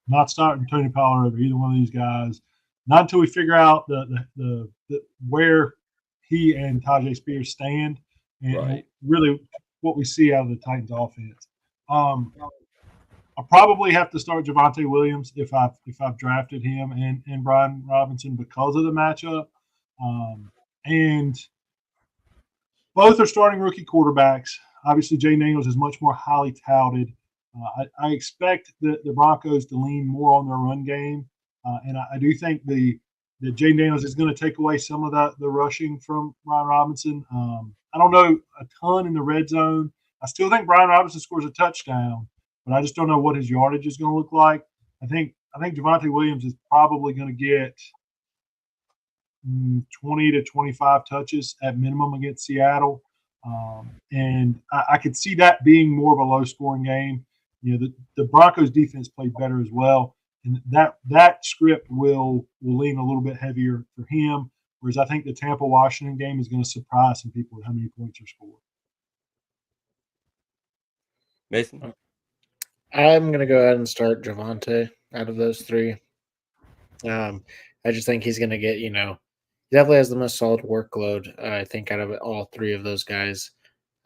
Not starting Tony Pollard over either one of these guys. Not until we figure out the where he and Tajay Spears stand and Right. really what we see out of the Titans offense. I probably have to start Javonte Williams if I've drafted him and Brian Robinson because of the matchup. And both are starting rookie quarterbacks. Obviously, Jay Daniels is much more highly touted. I expect the Broncos to lean more on their run game, and I do think that Jay Daniels is going to take away some of the rushing from Brian Robinson. I don't know a ton in the red zone. I still think Brian Robinson scores a touchdown, but I just don't know what his yardage is going to look like. I think Javonte Williams is probably going to get 20 to 25 touches at minimum against Seattle. And I could see that being more of a low scoring game. The Broncos defense played better as well. And that script will lean a little bit heavier for him. Whereas I think the Tampa Washington game is going to surprise some people with how many points are scored. Mason? I'm gonna go ahead and start Javante out of those three. I just think he's gonna get, definitely has the most solid workload. I think out of all three of those guys.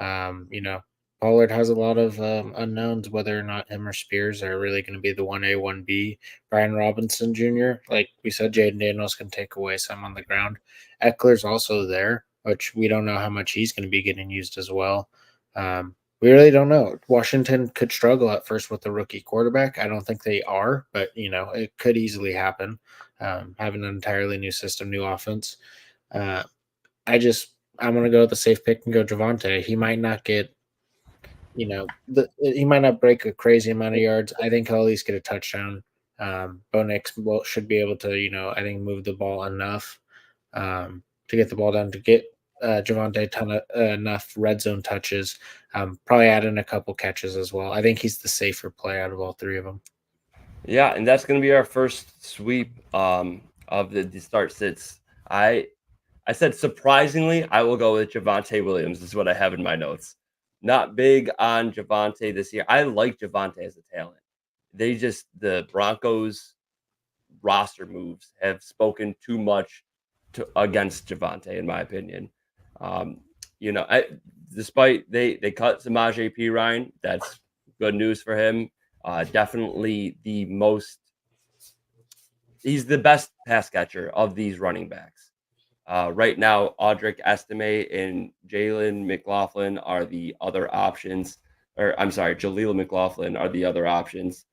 Um, you know, Pollard has a lot of unknowns whether or not him or Spears are really going to be the 1A, 1B. Brian Robinson Jr., like we said, Jaden Daniels can take away some on the ground. Eckler's also there, which we don't know how much he's going to be getting used as well. We really don't know. Washington could struggle at first with the rookie quarterback. I don't think they are, but, it could easily happen. Having an entirely new system, new offense. I'm going to go with the safe pick and go Javante. He might not get he might not break a crazy amount of yards. I think he'll at least get a touchdown. Bo Nix should be able to, I think move the ball enough to get the ball down to get Javonte enough red zone touches. Probably add in a couple catches as well. I think he's the safer play out of all three of them. Yeah, and that's going to be our first sweep of the start sits. I said surprisingly, I will go with Javonte Williams. This is what I have in my notes. Not big on Javonte this year. I like Javonte as a talent. The Broncos roster moves have spoken too much against Javonte, in my opinion. Um, despite they cut Samaje P. Ryan, that's good news for him. Definitely he's the best pass catcher of these running backs. Right now, Audric Estime and Jalen McLaughlin are the other options. Or I'm sorry, Jaleel McLaughlin are the other options.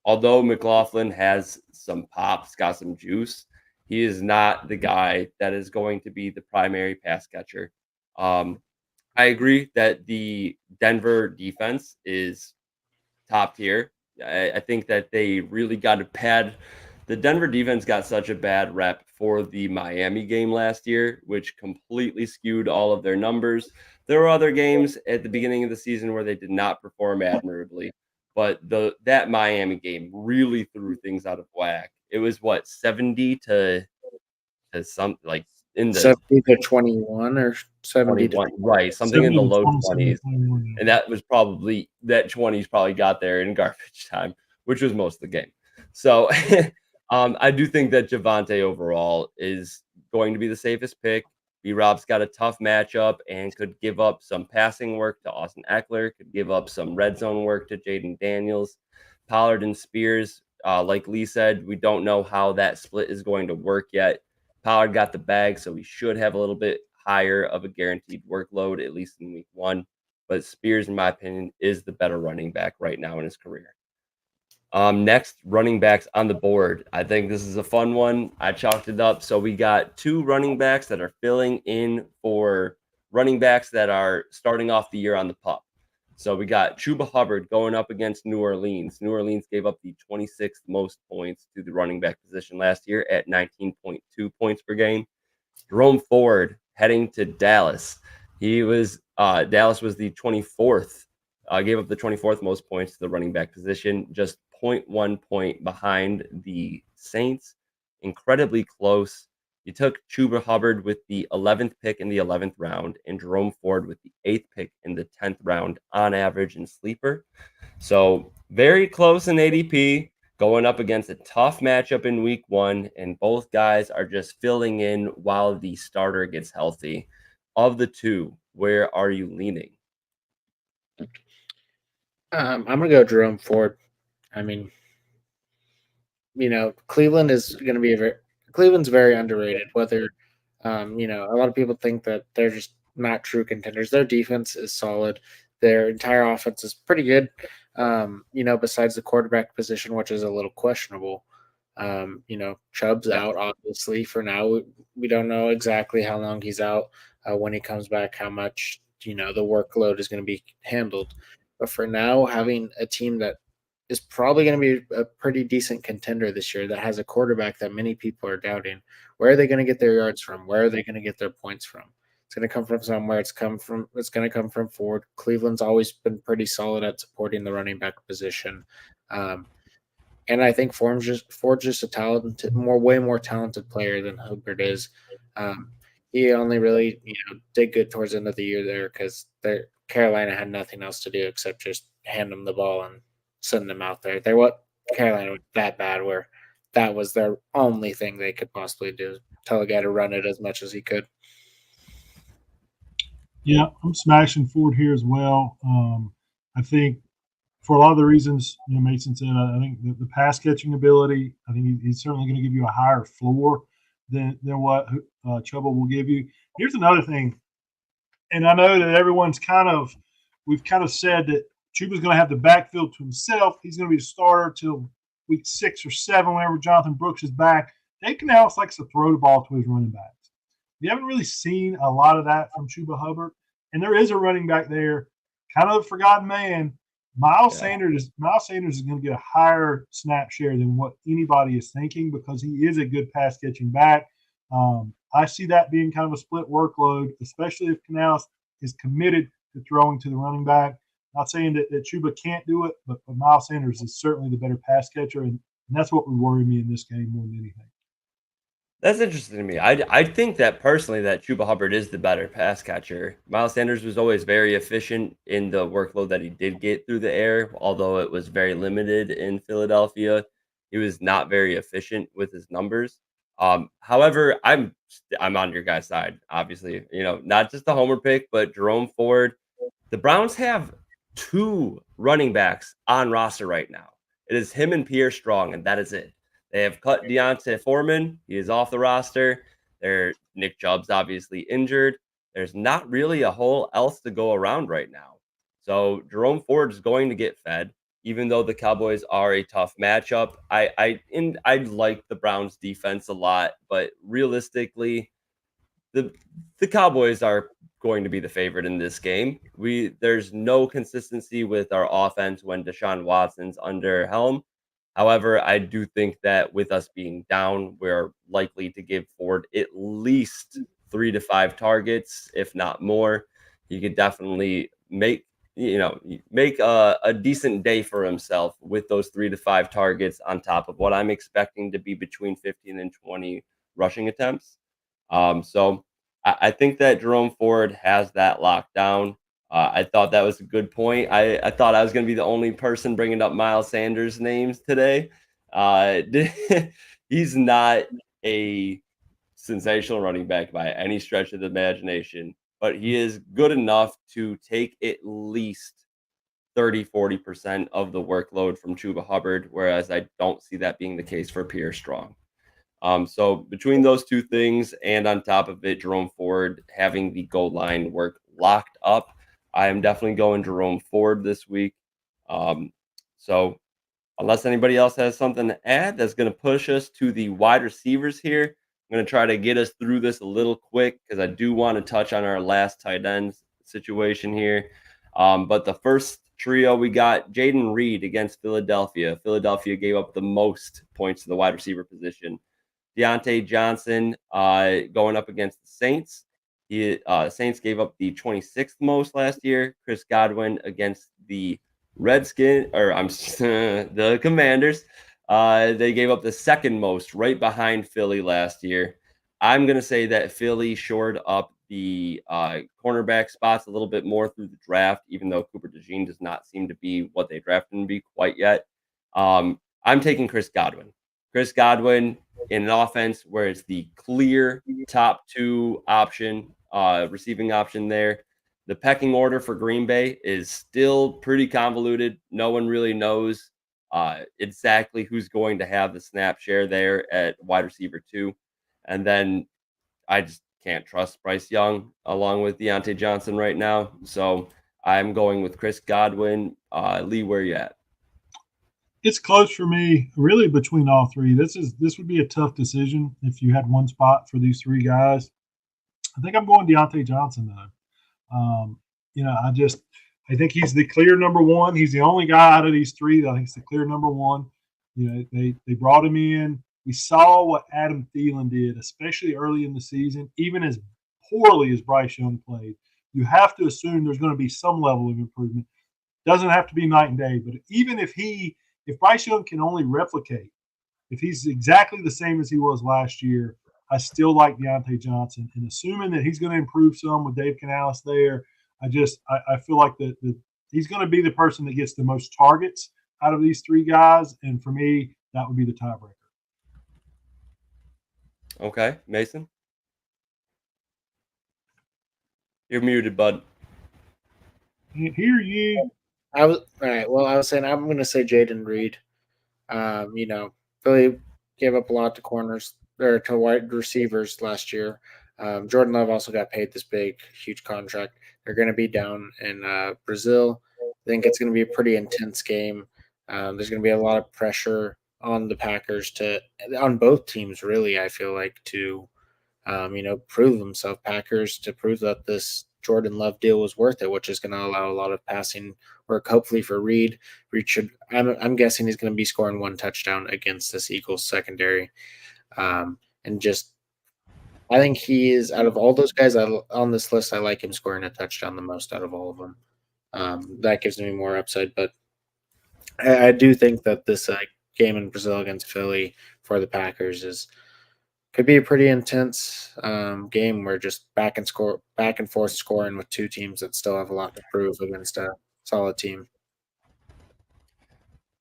Although McLaughlin has some pops, got some juice, he is not the guy that is going to be the primary pass catcher. I agree that the Denver defense is top tier. I think that they really got a bad. The Denver defense got such a bad rep for the Miami game last year, which completely skewed all of their numbers. There were other games at the beginning of the season where they did not perform admirably, but that Miami game really threw things out of whack. It was what 70 to something like in the 70 to 21 or 70 to 21, right? Something in 70 the to low 27, 20s. 21. And that was probably that 20s probably got there in garbage time, which was most of the game. So I do think that Javonte overall is going to be the safest pick. B-Rob's got a tough matchup and could give up some passing work to Austin Eckler, could give up some red zone work to Jaden Daniels. Pollard and Spears, like Lee said, we don't know how that split is going to work yet. Pollard got the bag, so he should have a little bit higher of a guaranteed workload, at least in week one. But Spears, in my opinion, is the better running back right now in his career. Next, running backs on the board. I think this is a fun one. I chalked it up. So we got two running backs that are filling in for running backs that are starting off the year on the pup. So we got Chuba Hubbard going up against New Orleans. New Orleans gave up the 26th most points to the running back position last year at 19.2 points per game. Jerome Ford heading to Dallas. Dallas was the 24th, gave up the 24th most points to the running back position, just 0.1 point behind the Saints. Incredibly close. You took Chuba Hubbard with the 11th pick in the 11th round and Jerome Ford with the 8th pick in the 10th round on average in sleeper. So very close in ADP, going up against a tough matchup in week one, and both guys are just filling in while the starter gets healthy. Of the two, where are you leaning? I'm going to go Jerome Ford. I mean, Cleveland's very underrated. Whether, a lot of people think that they're just not true contenders. Their defense is solid. Their entire offense is pretty good. Besides the quarterback position, which is a little questionable. Chubb's out obviously for now. We don't know exactly how long he's out. When he comes back, how much the workload is going to be handled. But for now, having a team that is probably going to be a pretty decent contender this year that has a quarterback that many people are doubting. Where are they going to get their yards from? Where are they going to get their points from? It's going to come from somewhere. It's going to come from Ford. Cleveland's always been pretty solid at supporting the running back position. And I think Ford's just a way more talented player than Hubbard is. He only really did good towards the end of the year there because Carolina had nothing else to do except just hand him the ball and send them out there. Carolina was that bad where that was their only thing they could possibly do. Tell a guy to run it as much as he could. Yeah, I'm smashing Ford here as well. I think for a lot of the reasons Mason said, I think the pass catching ability, I think he's certainly going to give you a higher floor than what Chuba will give you. Here's another thing, and I know that we've kind of said that Chuba's going to have the backfield to himself. He's going to be a starter till week 6 or 7 whenever Jonathan Brooks is back. Dave Canales likes to throw the ball to his running backs. We haven't really seen a lot of that from Chuba Hubbard, and there is a running back there kind of a forgotten man. Miles Yeah. Sanders is going to get a higher snap share than what anybody is thinking because he is a good pass catching back. I see that being kind of a split workload, especially if Canales is committed to throwing to the running back. Not saying that Chuba can't do it, but Miles Sanders is certainly the better pass catcher, and that's what would worry me in this game more than anything. That's interesting to me. I think that personally that Chuba Hubbard is the better pass catcher. Miles Sanders was always very efficient in the workload that he did get through the air, although it was very limited in Philadelphia. He was not very efficient with his numbers. However, I'm on your guy's side, obviously. Not just the homer pick, but Jerome Ford. The Browns have two running backs on roster right now. It is him and Pierre Strong, and that is it. They have cut Deontay Foreman. He is off the roster. Nick Chubb's obviously injured. There's not really a whole else to go around right now. So Jerome Ford is going to get fed, even though the Cowboys are a tough matchup. I like the Browns defense a lot, but realistically, the Cowboys are going to be the favorite in this game. There's no consistency with our offense when Deshaun Watson's under helm. However, I do think that with us being down, we're likely to give Ford at least 3 to 5 targets, if not more. He could definitely make a decent day for himself with those 3 to 5 targets on top of what I'm expecting to be between 15 and 20 rushing attempts. So I think that Jerome Ford has that locked down. I thought that was a good point. I thought I was going to be the only person bringing up Miles Sanders' names today. He's not a sensational running back by any stretch of the imagination, but he is good enough to take at least 30-40% of the workload from Chuba Hubbard, whereas I don't see that being the case for Pierre Strong. So between those two things and on top of it, Jerome Ford having the goal line work locked up, I am definitely going Jerome Ford this week. So unless anybody else has something to add, that's going to push us to the wide receivers here. I'm going to try to get us through this a little quick because I do want to touch on our last tight end situation here. But the first trio, we got Jaden Reed against Philadelphia. Philadelphia gave up the most points to the wide receiver position. Deontay Johnson going up against the Saints. Saints gave up the 26th most last year. Chris Godwin against the the Commanders. They gave up the second most, right behind Philly last year. I'm going to say that Philly shored up the cornerback spots a little bit more through the draft, even though Cooper DeJean does not seem to be what they drafted him to be quite yet. I'm taking Chris Godwin. Chris Godwin in an offense where it's the clear top two option, receiving option there. The pecking order for Green Bay is still pretty convoluted. No one really knows exactly who's going to have the snap share there at wide receiver 2. And then I just can't trust Bryce Young along with Deontay Johnson right now. So I'm going with Chris Godwin. Lee, where you at? It's close for me, really, between all three. This would be a tough decision if you had one spot for these three guys. I think I'm going Deontay Johnson though. I think he's the clear number one. He's the only guy out of these three that I think is the clear number one. They brought him in. We saw what Adam Thielen did, especially early in the season, even as poorly as Bryce Young played. You have to assume there's going to be some level of improvement. Doesn't have to be night and day, but even if Bryce Young can only replicate, if he's exactly the same as he was last year, I still like Deontay Johnson. And assuming that he's going to improve some with Dave Canales there, I feel like that he's going to be the person that gets the most targets out of these three guys. And for me, that would be the tiebreaker. Okay, Mason? You're muted, bud. Can't hear you. I was saying I'm going to say Jaden Reed. Philly gave up a lot to corners or to wide receivers last year. Jordan Love also got paid this big, huge contract. They're going to be down in Brazil. I think it's going to be a pretty intense game. There's going to be a lot of pressure on the Packers on both teams, really. I feel like to prove themselves. Packers to prove that this Jordan Love deal was worth it, which is going to allow a lot of passing work, hopefully for Reed. Reed should. I'm guessing he's going to be scoring 1 touchdown against this Eagles secondary, and just I think he is out of all those guys on this list. I like him scoring a touchdown the most out of all of them. That gives me more upside, but I do think that this game in Brazil against Philly for the Packers could be a pretty intense game where just back and forth scoring with two teams that still have a lot to prove against a solid team.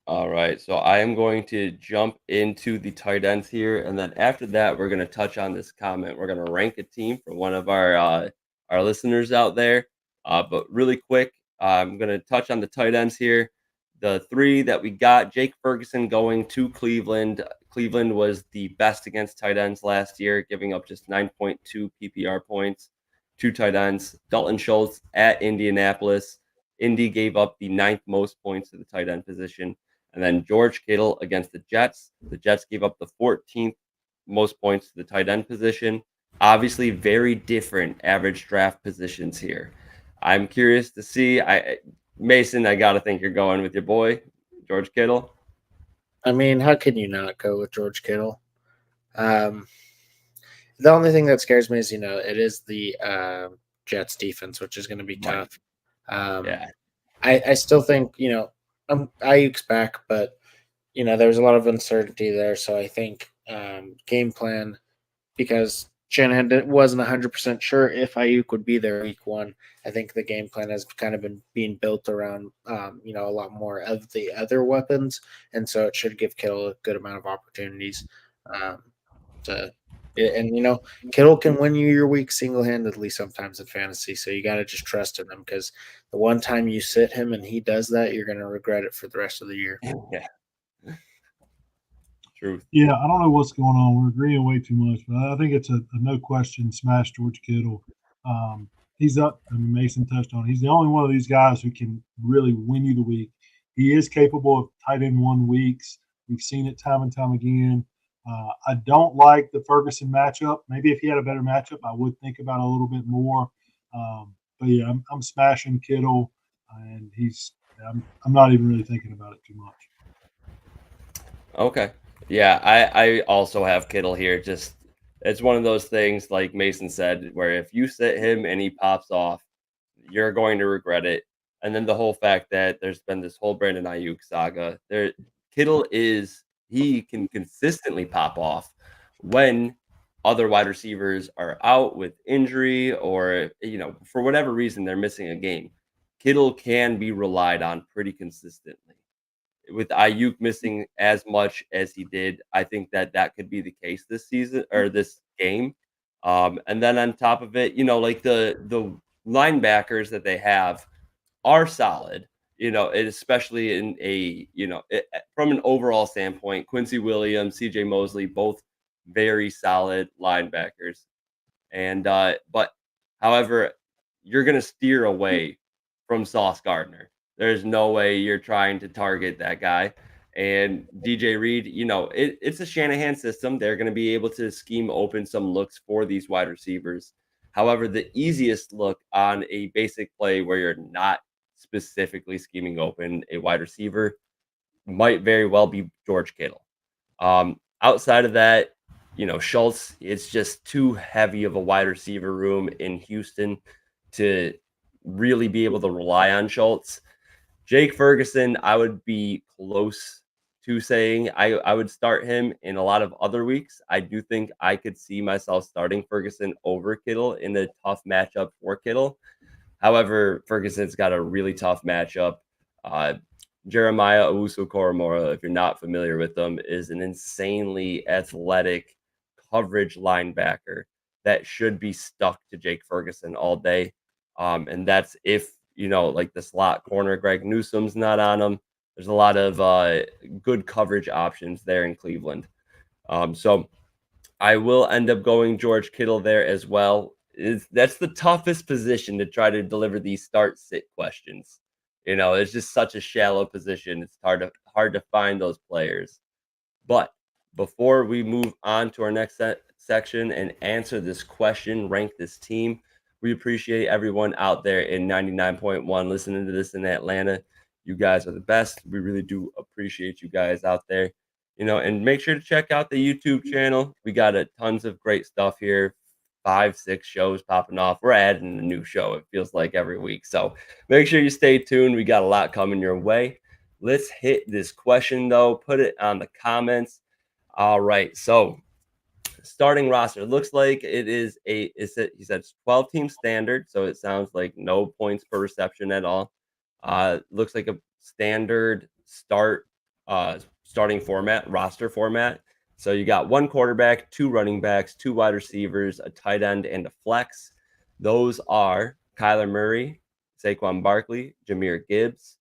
All right, so I am going to jump into the tight ends here, and then after that, we're going to touch on this comment. We're going to rank a team for one of our listeners out there. But really quick, I'm going to touch on the tight ends here. The 3 that we got: Jake Ferguson going to Cleveland. Cleveland was the best against tight ends last year, giving up just 9.2 PPR points. 2 tight ends. Dalton Schultz at Indianapolis. Indy gave up the 9th most points to the tight end position. And then George Kittle against the Jets. The Jets gave up the 14th most points to the tight end position. Obviously, very different average draft positions here. I'm curious to see. Mason, I got to think you're going with your boy, George Kittle. I mean, how can you not go with George Kittle? The only thing that scares me is, it is the Jets defense, which is going to be tough. Yeah. I still think, Ayuk's back, but, there's a lot of uncertainty there. So I think game plan, because Shanahan wasn't 100% sure if Ayuk would be there week 1. I think the game plan has kind of been being built around, a lot more of the other weapons. And so it should give Kittle a good amount of opportunities Kittle can win you your week single-handedly sometimes in fantasy. So you got to just trust in him, because the one time you sit him and he does that, you're going to regret it for the rest of the year. Yeah. Truth. Yeah, I don't know what's going on. We're agreeing way too much, but I think it's a no question smash George Kittle. He's up. I mean, Mason touched on it. He's the only one of these guys who can really win you the week. He is capable of tight end 1 weeks. We've seen it time and time again. I don't like the Ferguson matchup. Maybe if he had a better matchup, I would think about it a little bit more. But yeah, I'm smashing Kittle, and I'm not even really thinking about it too much. Okay. Yeah, I also have Kittle here. Just it's one of those things, like Mason said, where if you sit him and he pops off, you're going to regret it. And then the whole fact that there's been this whole Brandon Ayuk saga. Kittle he can consistently pop off when other wide receivers are out with injury, or for whatever reason they're missing a game. Kittle can be relied on pretty consistently. With Ayuk missing as much as he did, I think that could be the case this season or this game. And then on top of it, like the linebackers that they have are solid, especially in from an overall standpoint. Quincy Williams, CJ Mosley, both very solid linebackers. And but however, you're going to steer away from Sauce Gardner. There's no way you're trying to target that guy. And DJ Reed, it's a Shanahan system. They're going to be able to scheme open some looks for these wide receivers. However, the easiest look on a basic play where you're not specifically scheming open a wide receiver might very well be George Kittle. Outside of that, Schultz, it's just too heavy of a wide receiver room in Houston to really be able to rely on Schultz. Jake Ferguson, I would be close to saying I would start him in a lot of other weeks. I do think I could see myself starting Ferguson over Kittle in a tough matchup for Kittle. However, Ferguson's got a really tough matchup. Jeremiah Owusu-Koramoah, if you're not familiar with him, is an insanely athletic coverage linebacker that should be stuck to Jake Ferguson all day. And that's if, like the slot corner, Greg Newsome's not on him. There's a lot of good coverage options there in Cleveland. So I will end up going George Kittle there as well. That's the toughest position to try to deliver these start-sit questions. It's just such a shallow position. It's hard to find those players. But before we move on to our next section and answer this question, rank this team, We appreciate everyone out there in 99.1 listening to this in Atlanta. You guys are the best. We really do appreciate you guys out there. And make sure to check out the YouTube channel. We got tons of great stuff here. 5, 6 shows popping off. We're adding a new show. It feels like every week. So make sure you stay tuned. We got a lot coming your way. Let's hit this question though. Put it on the comments. All right. So starting roster looks like he said 12 team standard, so it sounds like no points per reception at all. Looks like a standard starting format, roster format. So you got one quarterback, 2 running backs, 2 wide receivers, a tight end, and a flex. Those are Kyler Murray, Saquon Barkley, Jahmyr Gibbs,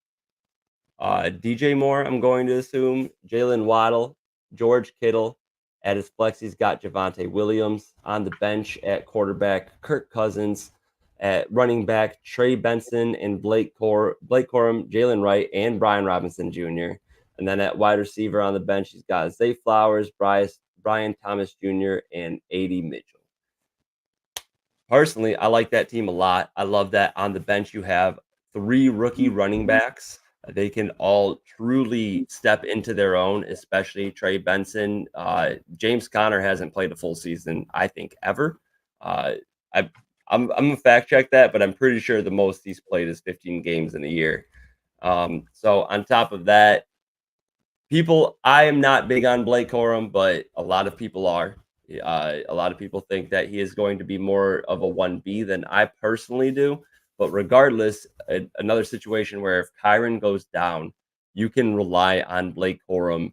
DJ Moore, I'm going to assume, Jalen Waddle, George Kittle. At his flex, he's got Javonte Williams. On the bench at quarterback, Kirk Cousins. At running back, Trey Benson and Blake Corum, Jalen Wright, and Brian Robinson Jr. And then at wide receiver on the bench, he's got Zay Flowers, Brian Thomas Jr., and A.D. Mitchell. Personally, I like that team a lot. I love that on the bench you have 3 rookie running backs. They can all truly step into their own, especially Trey Benson. James Conner hasn't played a full season, I think, ever. I'm gonna fact check that, but I'm pretty sure the most he's played is 15 games in a year. So on top of that, I am not big on Blake Corum, but a lot of people are. A lot of people think that he is going to be more of a 1B than I personally do. But regardless, another situation where if Kyron goes down, you can rely on Blake Corum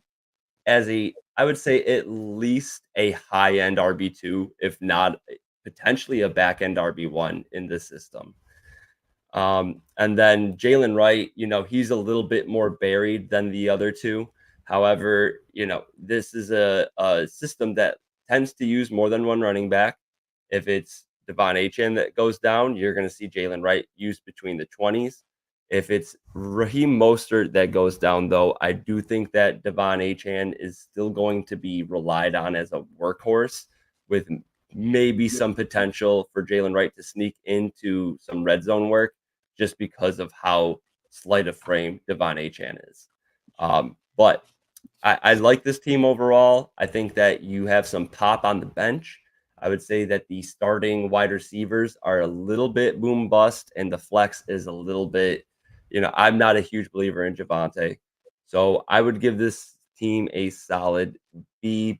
as I would say at least a high-end RB2, if not potentially a back-end RB1 in this system. And then Jalen Wright, he's a little bit more buried than the other 2. However, this is a system that tends to use more than one running back. If it's Devon Achane that goes down, you're going to see Jalen Wright used between the 20s. If it's Raheem Mostert that goes down, though, I do think that Devon Achane is still going to be relied on as a workhorse with maybe some potential for Jalen Wright to sneak into some red zone work just because of how slight a frame Devon Achane is. But I like this team overall. I think that you have some pop on the bench. I would say that the starting wide receivers are a little bit boom bust, and the flex is a little bit, I'm not a huge believer in Javonte. So I would give this team a solid B+.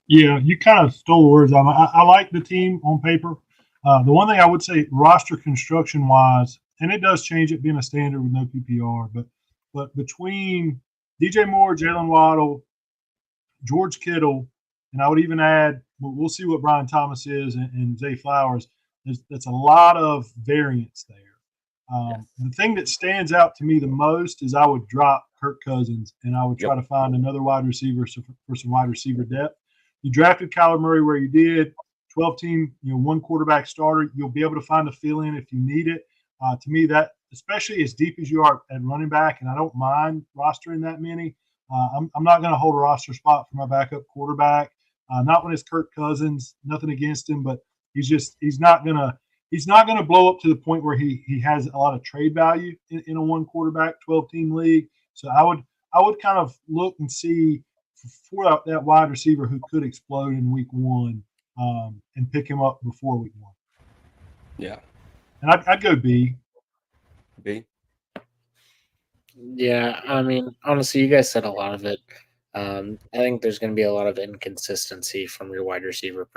Yeah, you kind of stole the words out. I like the team on paper. The one thing I would say, roster construction wise, and it does change it being a standard with no PPR, but between DJ Moore, Jalen Waddle, George Kittle, and I would even add, we'll see what Brian Thomas is and Zay Flowers. That's a lot of variance there. Yes. The thing that stands out to me the most is I would drop Kirk Cousins and I would try to find another wide receiver for some wide receiver depth. You drafted Kyler Murray where you did, 12-team, one quarterback starter. You'll be able to find a fill-in if you need it. To me, that especially as deep as you are at running back, and I don't mind rostering that many. I'm not going to hold a roster spot for my backup quarterback. Not when it's Kirk Cousins. Nothing against him, but he's not going to blow up to the point where he has a lot of trade value in a one quarterback 12-team league. So I would kind of look and see for that wide receiver who could explode in week 1 and pick him up before week 1. Yeah. And I'd go B. B. Yeah, I mean, honestly, you guys said a lot of it. I think there's going to be a lot of inconsistency from your wide receiver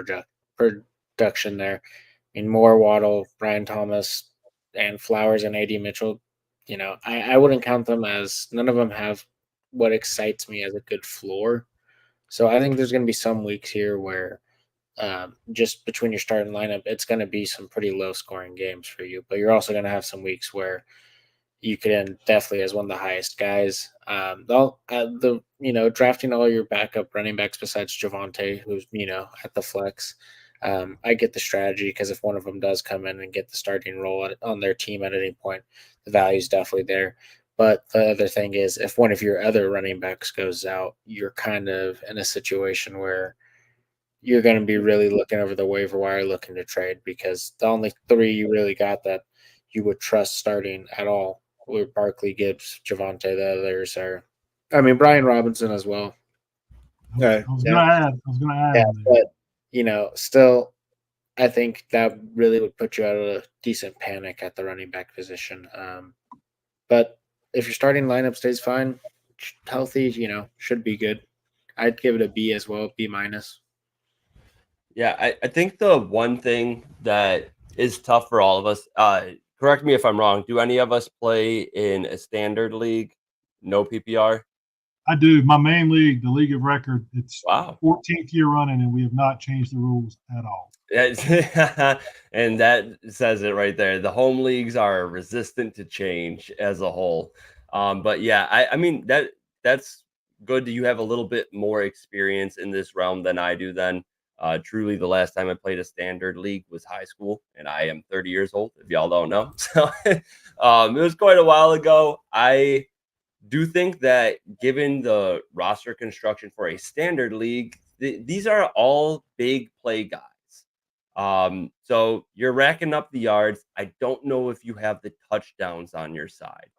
production there. I mean, Moore, Waddle, Brian Thomas, and Flowers and A.D. Mitchell, I wouldn't count them as none of them have what excites me as a good floor. So I think there's going to be some weeks here where just between your starting lineup, it's going to be some pretty low scoring games for you. But you're also going to have some weeks where you could end definitely as one of the highest guys. Drafting all your backup running backs besides Javonte, who's at the flex. I get the strategy because if one of them does come in and get the starting role on their team at any point, the value is definitely there. But the other thing is, if one of your other running backs goes out, you're kind of in a situation where you're going to be really looking over the waiver wire looking to trade, because the only three you really got that you would trust starting at all were Barkley, Gibbs, Javante. The others are, I mean, Brian Robinson as well. I was Yeah. gonna add Yeah, him there. but still, I think that really would put you out of a decent panic at the running back position. But if your starting lineup stays fine, healthy, should be good. I'd give it a B as well, B minus. Yeah, I think the one thing that is tough for all of us, correct me if I'm wrong, do any of us play in a standard league? No PPR? I do. My main league, the league of record, it's Wow. 14th year running, and we have not changed the rules at all. And that says it right there. The home leagues are resistant to change as a whole. But yeah, I mean that's good. You have a little bit more experience in this realm than I do then. Truly, the last time I played a standard league was high school, and I am 30 years old, if y'all don't know. So it was quite a while ago. I do think that given the roster construction for a standard league, these are all big play guys. So you're racking up the yards. I don't know if you have the touchdowns on your side.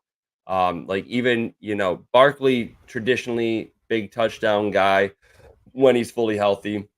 Like even, Barkley, traditionally big touchdown guy when he's fully healthy.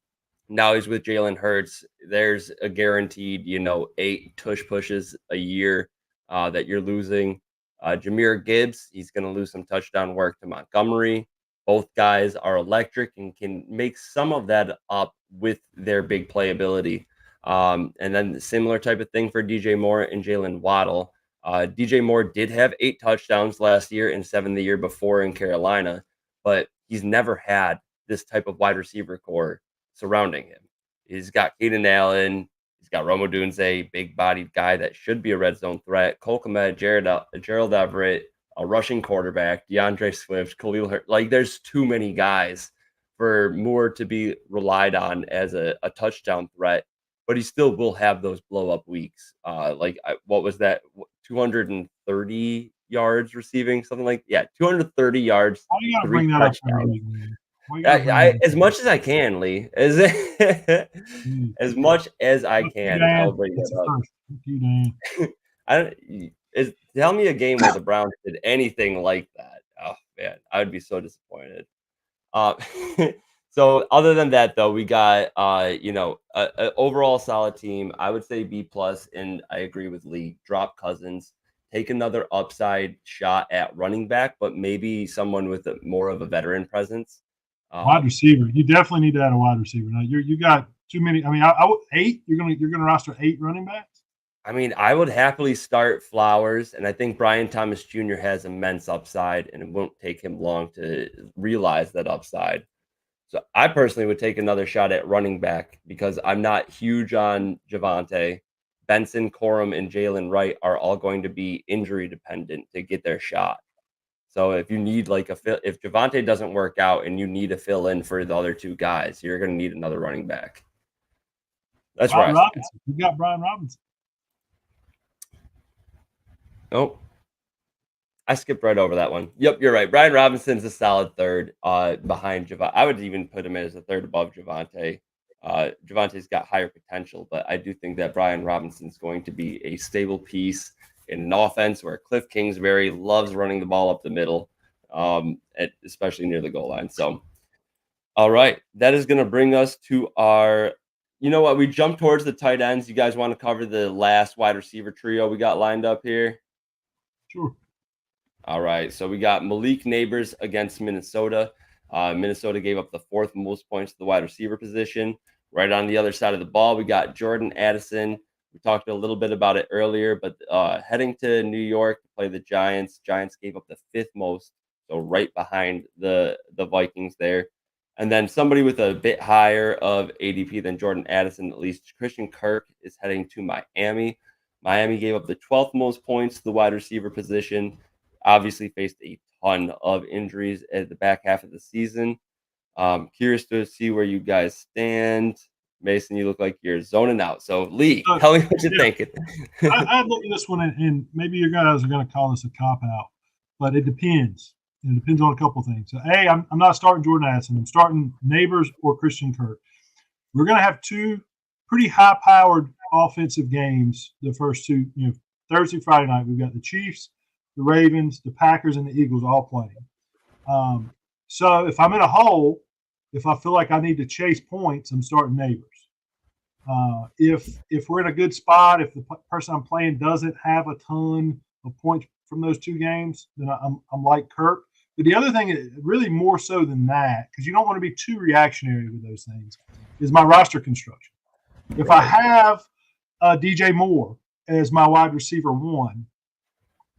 Now he's with Jalen Hurts. There's a guaranteed, 8 tush pushes a year that you're losing. Jahmyr Gibbs, he's going to lose some touchdown work to Montgomery. Both guys are electric and can make some of that up with their big playability. And then similar type of thing for DJ Moore and Jalen Waddle. DJ Moore did have 8 touchdowns last year and 7 the year before in Carolina, but he's never had this type of wide receiver core surrounding him. He's got Keenan Allen. He's got Rome Odunze, big-bodied guy that should be a red zone threat. Cole Kmet, Gerald Everett, a rushing quarterback, DeAndre Swift, Khalil Herbert. Like, there's too many guys for Moore to be relied on as a touchdown threat, but he still will have those blow-up weeks. What was that? 230 yards receiving, something like 230 yards. Why you gotta 3 bring that up every touchdowns. week, man? Why you gotta bring that up As every much as I can, Lee. As much as I Fuck you, can, Dan. I'll bring That's that a up. first. Fuck you, Dan. I don't, tell me a game where the Browns did anything like that. Oh man, I would be so disappointed. Uh, so other than that, though, we got a overall solid team. I would say B plus, and I agree with Lee. Drop Cousins, take another upside shot at running back, but maybe someone with more of a veteran presence. Wide receiver. You definitely need to add a wide receiver. Now you got too many. I mean, I would 8. You're gonna roster 8 running backs. I mean, I would happily start Flowers, and I think Brian Thomas Jr. has immense upside, and it won't take him long to realize that upside. So I personally would take another shot at running back because I'm not huge on Javante. Benson, Corum, and Jalen Wright are all going to be injury dependent to get their shot. So if you need if Javante doesn't work out and you need to fill in for the other 2 guys, you're going to need another running back. That's Brian right. Robinson. You got Brian Robinson. Oh, I skipped right over that one. Yep, you're right. Brian Robinson's a solid third behind Javante. I would even put him as a third above Javante. Javante's got higher potential, but I do think that Brian Robinson's going to be a stable piece in an offense where Cliff Kingsbury loves running the ball up the middle, especially near the goal line. So, all right, that is going to bring us to our you know what? We jumped towards the tight ends. You guys want to cover the last wide receiver trio we got lined up here? Sure. All right. So we got Malik Neighbors against Minnesota. Minnesota gave up the 4th most points to the wide receiver position. Right on the other side of the ball, we got Jordan Addison. We talked a little bit about it earlier, but heading to New York to play the Giants. Giants gave up the 5th most, so right behind the Vikings there. And then somebody with a bit higher of ADP than Jordan Addison, at least Christian Kirk, is heading to Miami. Miami gave up the 12th most points to the wide receiver position. Obviously faced a ton of injuries at the back half of the season. Curious to see where you guys stand. Mason, you look like you're zoning out. So, Lee, tell me what you're thinking. I look at this one, and maybe you guys are going to call this a cop-out, but it depends. It depends on a couple of things. So, I'm not starting Jordan Addison. I'm starting Neighbors or Christian Kirk. we're going to have two pretty high-powered offensive games. The first two, Thursday, Friday night, we've got the Chiefs, the Ravens, the Packers, and the Eagles all playing. So if I'm in a hole, if I feel like I need to chase points, I'm starting Neighbors. If we're in a good spot, if the person I'm playing doesn't have a ton of points from those two games, then I'm like Kirk. But the other thing, is really more so than that, because you don't want to be too reactionary with those things, is my roster construction. If I have DJ Moore as my wide receiver one,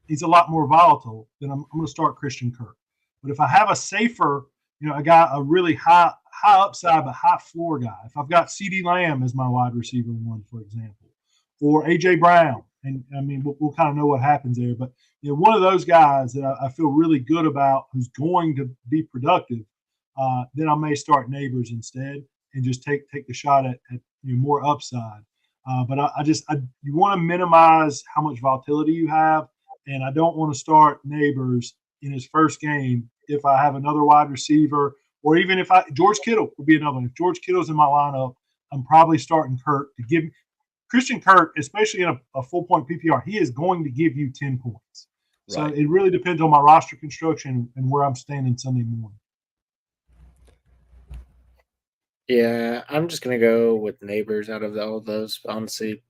he's a lot more volatile. Then I'm going to start Christian Kirk. But if I have a safer, I got a really high upside but high floor guy. If I've got CeeDee Lamb as my wide receiver one, for example, or AJ Brown, and I mean we'll kind of know what happens there. But one of those guys that I feel really good about, who's going to be productive, then I may start Neighbors instead and just take the shot at more upside. But you want to minimize how much volatility you have, and I don't want to start Neighbors in his first game if I have another wide receiver, or even if George Kittle would be another one. If George Kittle's in my lineup, I'm probably starting Kirk to give Christian Kirk, especially in a full point PPR. He is going to give you 10 points. So Right. it really depends on my roster construction and where I'm standing Sunday morning. Yeah, I'm just gonna go with Neighbors out of all those. Honestly,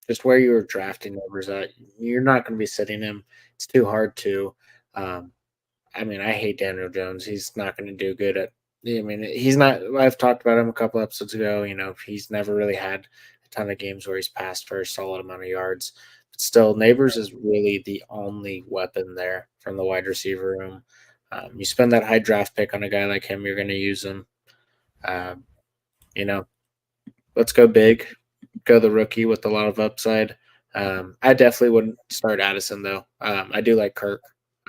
just where you were drafting Neighbors at, you're not going to be sitting him. It's too hard to. I mean, I hate Daniel Jones. He's not going to do good at. I mean, he's not. I've talked about him a couple episodes ago. He's never really had a ton of games where he's passed for a solid amount of yards. But still, Neighbors is really the only weapon there from the wide receiver room. You spend that high draft pick on a guy like him, you're going to use him. Um, let's go big, go the rookie with a lot of upside. I definitely wouldn't start Addison though. I do like Kirk.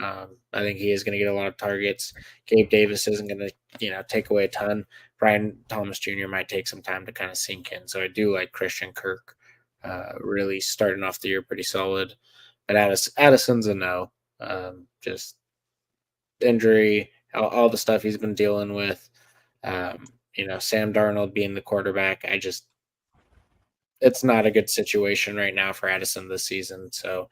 I think he is going to get a lot of targets. Gabe Davis isn't going to, take away a ton. Brian Thomas Jr. might take some time to kind of sink in. So I do like Christian Kirk. Really starting off the year pretty solid. But Addison's a no. Just injury, all the stuff he's been dealing with. Sam Darnold being the quarterback. It's not a good situation right now for Addison this season. So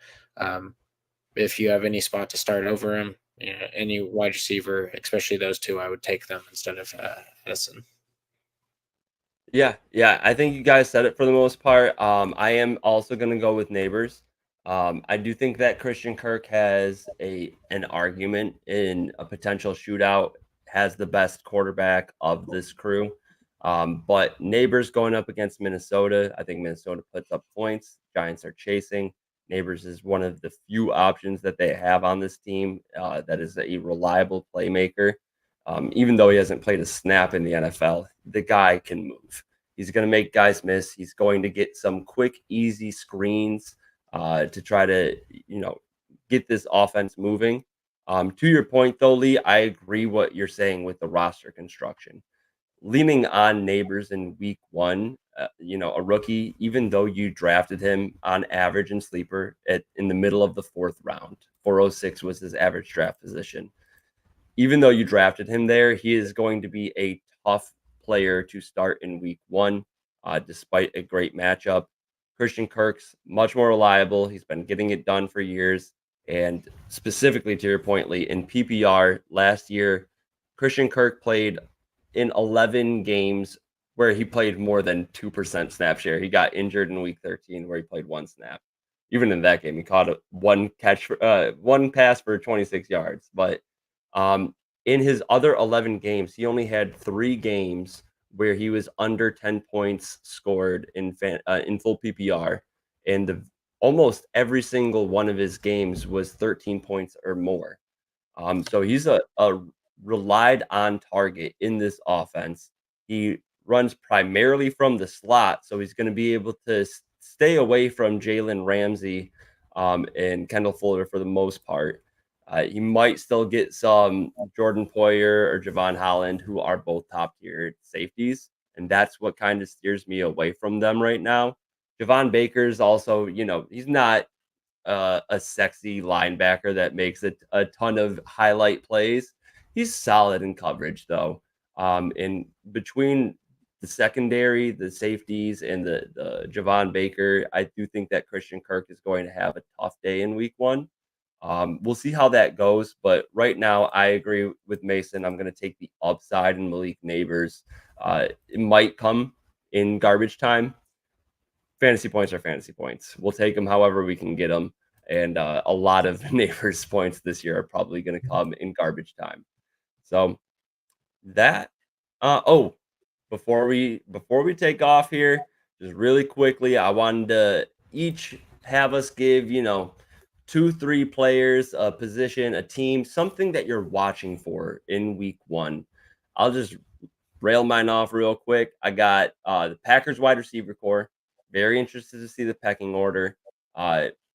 if you have any spot to start over him, any wide receiver, especially those two, I would take them instead of Addison. Yeah, I think you guys said it for the most part. I am also going to go with Neighbors. I do think that Christian Kirk has an argument in a potential shootout, has the best quarterback of this crew. But Neighbors going up against Minnesota, I think Minnesota puts up points. Giants are chasing. Neighbors is one of the few options that they have on this team that is a reliable playmaker. Even though he hasn't played a snap in the NFL, the guy can move. He's going to make guys miss. He's going to get some quick, easy screens to try to, get this offense moving. To your point, though, Lee, I agree what you're saying with the roster construction. Leaning on Neighbors in week one, a rookie, even though you drafted him on average in sleeper in the middle of the fourth round, 406 was his average draft position. Even though you drafted him there, he is going to be a tough player to start in week one, despite a great matchup. Christian Kirk's much more reliable. He's been getting it done for years. And specifically to your point, Lee, in PPR last year, Christian Kirk played in 11 games where he played more than 2% snap share. He got injured in week 13 where he played one snap. Even in that game, he caught one pass for 26 yards. But in his other 11 games, he only had 3 games where he was under 10 points scored in full PPR, and almost every single one of his games was 13 points or more. So he's a relied on target in this offense. He runs primarily from the slot, so he's going to be able to stay away from Jalen Ramsey and Kendall Fuller for the most part. He might still get some Jordan Poyer or Javon Holland, who are both top-tier safeties, and that's what kind of steers me away from them right now. Javon Baker's also, he's not a sexy linebacker that makes a ton of highlight plays. He's solid in coverage, though. In between the secondary, the safeties, and the Javon Baker, I do think that Christian Kirk is going to have a tough day in week 1. We'll see how that goes, but right now I agree with Mason. I'm going to take the upside in Malik Neighbors. It might come in garbage time. Fantasy points are fantasy points. We'll take them however we can get them. And a lot of Neighbors points this year are probably going to come in garbage time. So that, before we take off here, just really quickly, I wanted to each have us give 2-3 players, a position, a team, something that you're watching for in week 1. I'll just rail mine off real quick. I got the Packers wide receiver core. Very interested to see the pecking order.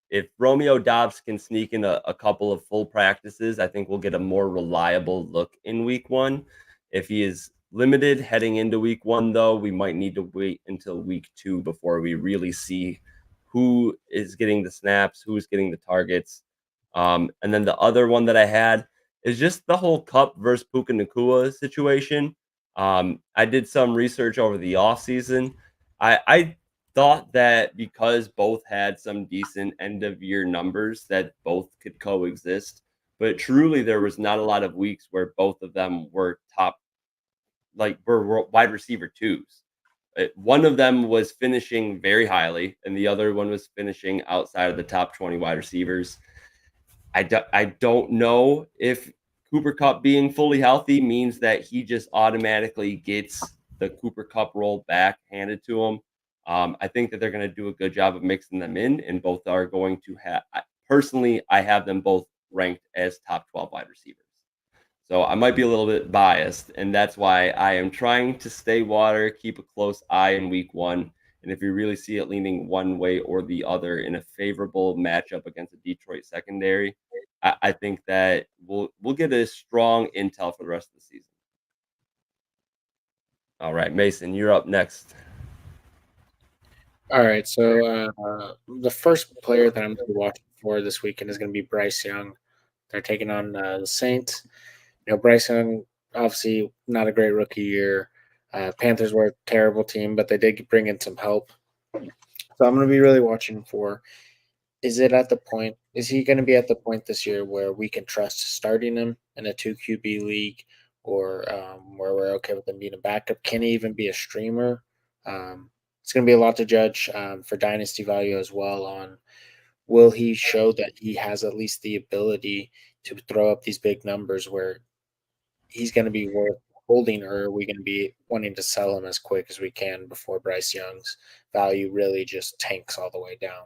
If Romeo Dobbs can sneak in a couple of full practices, I think we'll get a more reliable look in week 1. If he is limited heading into week 1, though, we might need to wait until week 2 before we really see who is getting the snaps, who's getting the targets. And then the other one that I had is just the whole Cup versus Puka Nacua situation. I did some research over the offseason. I thought that because both had some decent end of year numbers that both could coexist, but truly there was not a lot of weeks where both of them were top, like were wide receiver 2s. One of them was finishing very highly, and the other one was finishing outside of the top 20 wide receivers. I don't know if Cooper Kupp being fully healthy means that he just automatically gets the Cooper Kupp role back handed to him. I think that they're going to do a good job of mixing them in, and both are going to have. Personally, I have them both ranked as top 12 wide receivers. So I might be a little bit biased, and that's why I am trying to stay water, keep a close eye in week 1. And if you really see it leaning one way or the other in a favorable matchup against a Detroit secondary, I think that we'll get a strong intel for the rest of the season. All right, Mason, you're up next. All right, so the first player that I'm going to be watching for this weekend is going to be Bryce Young. They're taking on the Saints. Bryce Young, obviously not a great rookie year. Panthers were a terrible team, but they did bring in some help. So I'm going to be really watching for, is he going to be at the point this year where we can trust starting him in a 2 QB league, or where we're okay with him being a backup? Can he even be a streamer? It's going to be a lot to judge for dynasty value as well on, will he show that he has at least the ability to throw up these big numbers where he's going to be worth holding, or are we going to be wanting to sell him as quick as we can before Bryce Young's value really just tanks all the way down?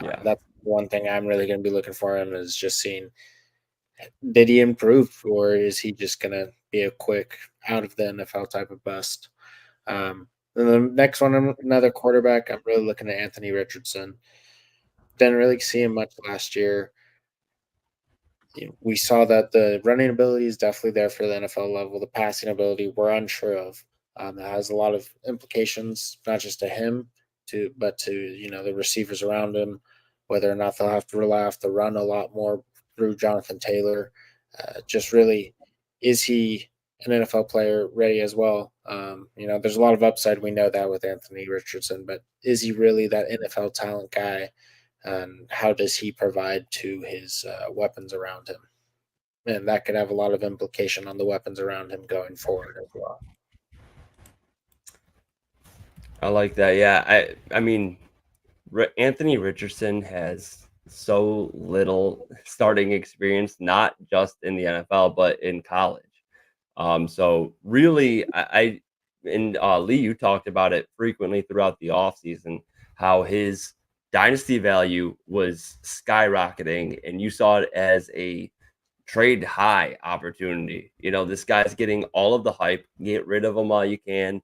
Yeah. That's one thing I'm really going to be looking for him, is just seeing, did he improve, or is he just going to be a quick out of the NFL type of bust? And the next one, another quarterback, I'm really looking at Anthony Richardson. Didn't really see him much last year. We saw that the running ability is definitely there for the NFL level. The passing ability, we're unsure of. It has a lot of implications, not just to him, but to the receivers around him, whether or not they'll have to rely off the run a lot more through Jonathan Taylor. Just really, is he an NFL player ready as well? There's a lot of upside. We know that with Anthony Richardson, but is he really that NFL talent guy? And how does he provide to his weapons around him? And that could have a lot of implication on the weapons around him going forward as well. I like that. Yeah, I mean, Anthony Richardson has so little starting experience, not just in the NFL but in college. So really, I and Lee, you talked about it frequently throughout the offseason, how his dynasty value was skyrocketing, and you saw it as a trade high opportunity. This guy's getting all of the hype. Get rid of him while you can,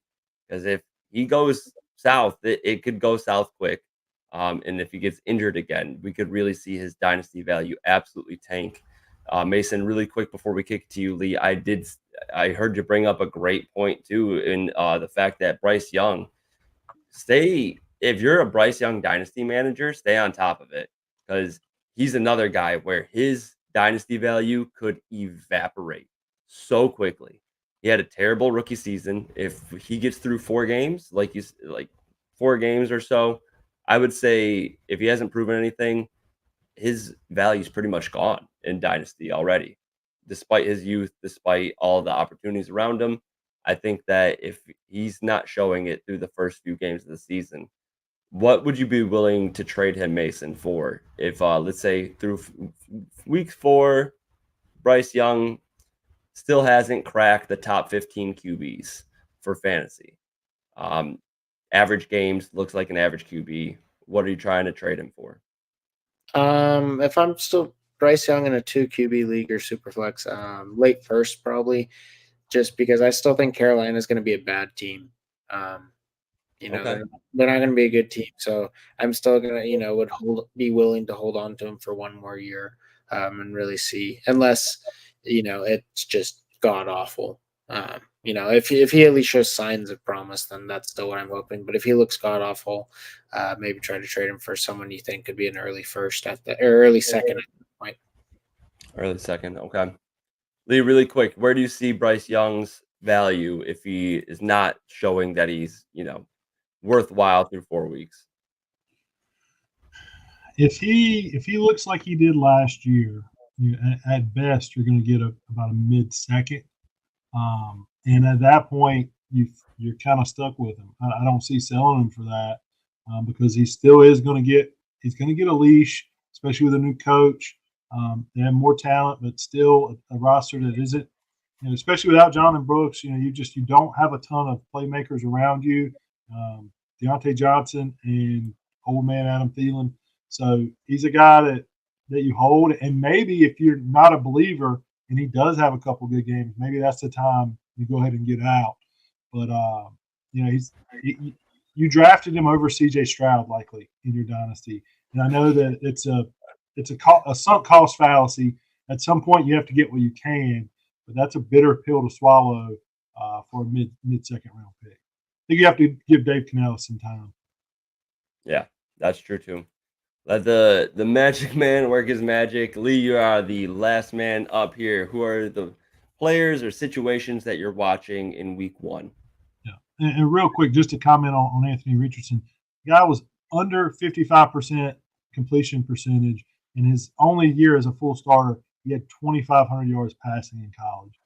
because if he goes south, it could go south quick. And if he gets injured again, we could really see his dynasty value absolutely tank. Mason, really quick before we kick it to you, Lee, I heard you bring up a great point too in the fact that Bryce Young, if you're a Bryce Young dynasty manager, stay on top of it, because he's another guy where his dynasty value could evaporate so quickly. He had a terrible rookie season. If he gets through 4 games, like 4 games or so, I would say if he hasn't proven anything, his value is pretty much gone in Dynasty already. Despite his youth, despite all the opportunities around him, I think that if he's not showing it through the first few games of the season, what would you be willing to trade him, Mason, for? If let's say through week 4, Bryce Young still hasn't cracked the top 15 QBs for fantasy. Um, Average games looks like an average QB. What are you trying to trade him for? If I'm still Bryce Young in a 2 QB league or Superflex, late first probably, just because I still think Carolina is going to be a bad team. Um, Okay. they're not going to be a good team. So I'm still going to, be willing to hold on to him for one more year, and really see, unless, it's just god awful. If he at least shows signs of promise, then that's still what I'm hoping. But if he looks god awful, maybe try to trade him for someone you think could be an early first or early second at the point. Early second. Okay. Lee, really quick, where do you see Bryce Young's value if he is not showing that he's, worthwhile through 4 weeks? If he looks like he did last year, at best you're going to get about a mid second, and at that point you're kind of stuck with him. I don't see selling him for that, because he still is going to get a leash, especially with a new coach. They have more talent, but still a roster that isn't, especially without Jonathan Brooks. You don't have a ton of playmakers around you. Um, Deontay Johnson and old man Adam Thielen. So he's a guy that you hold, and maybe if you're not a believer and he does have a couple good games, maybe that's the time you go ahead and get out. But you drafted him over C.J. Stroud likely in your dynasty, and I know that it's a sunk cost fallacy. At some point, you have to get what you can, but that's a bitter pill to swallow for a mid second round pick. I think you have to give Dave Canales some time. Yeah, that's true too. Let the magic man work his magic. Lee, you are the last man up here. Who are the players or situations that you're watching in week 1? Yeah, and real quick, just to comment on Anthony Richardson, the guy was under 55% completion percentage in his only year as a full starter. He had 2,500 yards passing in college.